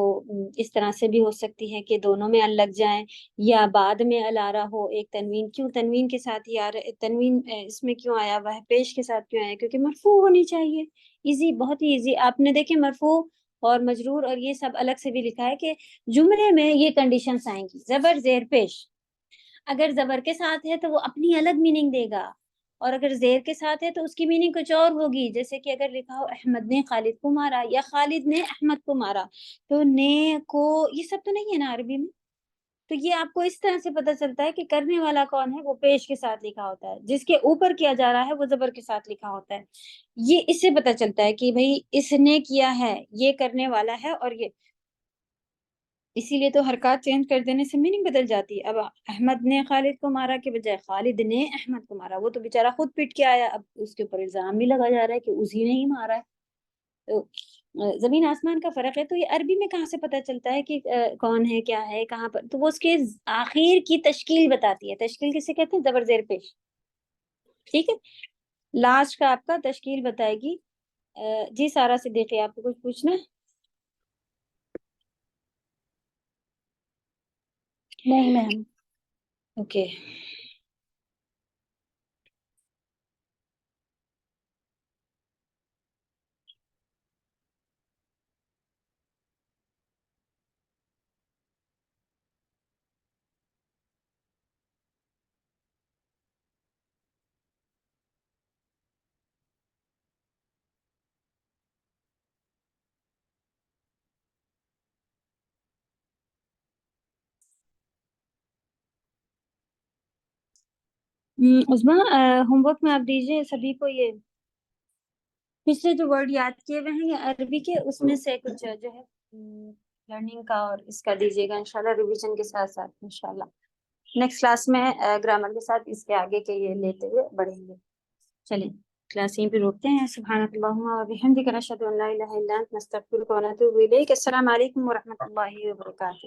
اس طرح سے بھی ہو سکتی ہے کہ دونوں میں ال لگ جائیں، یا بعد میں ال آ رہا ہو ایک تنوین. کیوں تنوین کے ساتھ ہی آ رہا ہے تنوین اس میں کیوں آیا ہوا ہے، پیش کے ساتھ کیوں آیا؟ کیونکہ مرفوع ہونی چاہیے. ایزی، بہت ہی ایزی. آپ نے دیکھیں مرفوع اور مجرور اور یہ سب الگ سے بھی لکھا ہے کہ جملے میں یہ کنڈیشنز آئیں گی. زبر زیر پیش اگر زبر کے ساتھ ہے تو وہ اپنی الگ میننگ دے گا، اور اگر زیر کے ساتھ ہے تو اس کی میننگ کچھ اور ہوگی. جیسے کہ اگر لکھا ہو احمد نے خالد کو مارا یا خالد نے احمد کو مارا، تو نے کو یہ سب تو نہیں ہے نا عربی میں. تو یہ آپ کو اس طرح سے پتہ چلتا ہے کہ کرنے والا کون ہے، وہ پیش کے ساتھ لکھا ہوتا ہے. جس کے اوپر کیا جا رہا ہے وہ زبر کے ساتھ لکھا ہوتا ہے. یہ اس سے پتہ چلتا ہے کہ بھئی اس نے کیا ہے، یہ کرنے والا ہے. اور یہ اسی لیے تو حرکات چینج کر دینے سے میننگ بدل جاتی ہے. اب احمد نے خالد کو مارا کے بجائے خالد نے احمد کو مارا. وہ تو بیچارہ خود پٹ کے آیا، اب اس کے اوپر الزام بھی لگا جا رہا ہے کہ اسی نے ہی مارا ہے. تو زمین آسمان کا فرق ہے. تو یہ عربی میں کہاں سے پتہ چلتا ہے کہ کون ہے، کیا ہے، کہاں پر؟ تو وہ اس کے آخر کی تشکیل بتاتی ہے. تشکیل کسے کہتے ہیں؟ زبر زیر پیش. ٹھیک ہے، لاسٹ کا آپ کا تشکیل بتائے گی. جی سارا صدیقی، آپ کو کچھ پوچھنا ہے؟ نہیں میم. اوکے. عظمیٰ، ہوم ورک میں آپ دیجیے سبھی کو یہ پچھلے جو ورڈ یاد کیے ہوئے ہیں یا عربی کے، اس میں سے کچھ جو ہے لرننگ کا اور اس کا دیجیے گا انشاءاللہ، ریویژن کے ساتھ ساتھ انشاءاللہ. نیکسٹ کلاس میں گرامر کے ساتھ اس کے آگے کے یہ لیتے ہوئے بڑھیں گے. چلیے کلاس یہیں پہ روکتے ہیں. سبحانک اللہم و بحمدک، نشہد ان لا الہ الا انت، نستغفرک و نتوب الیک. السلام علیکم و رحمۃ اللہ وبرکاتہ.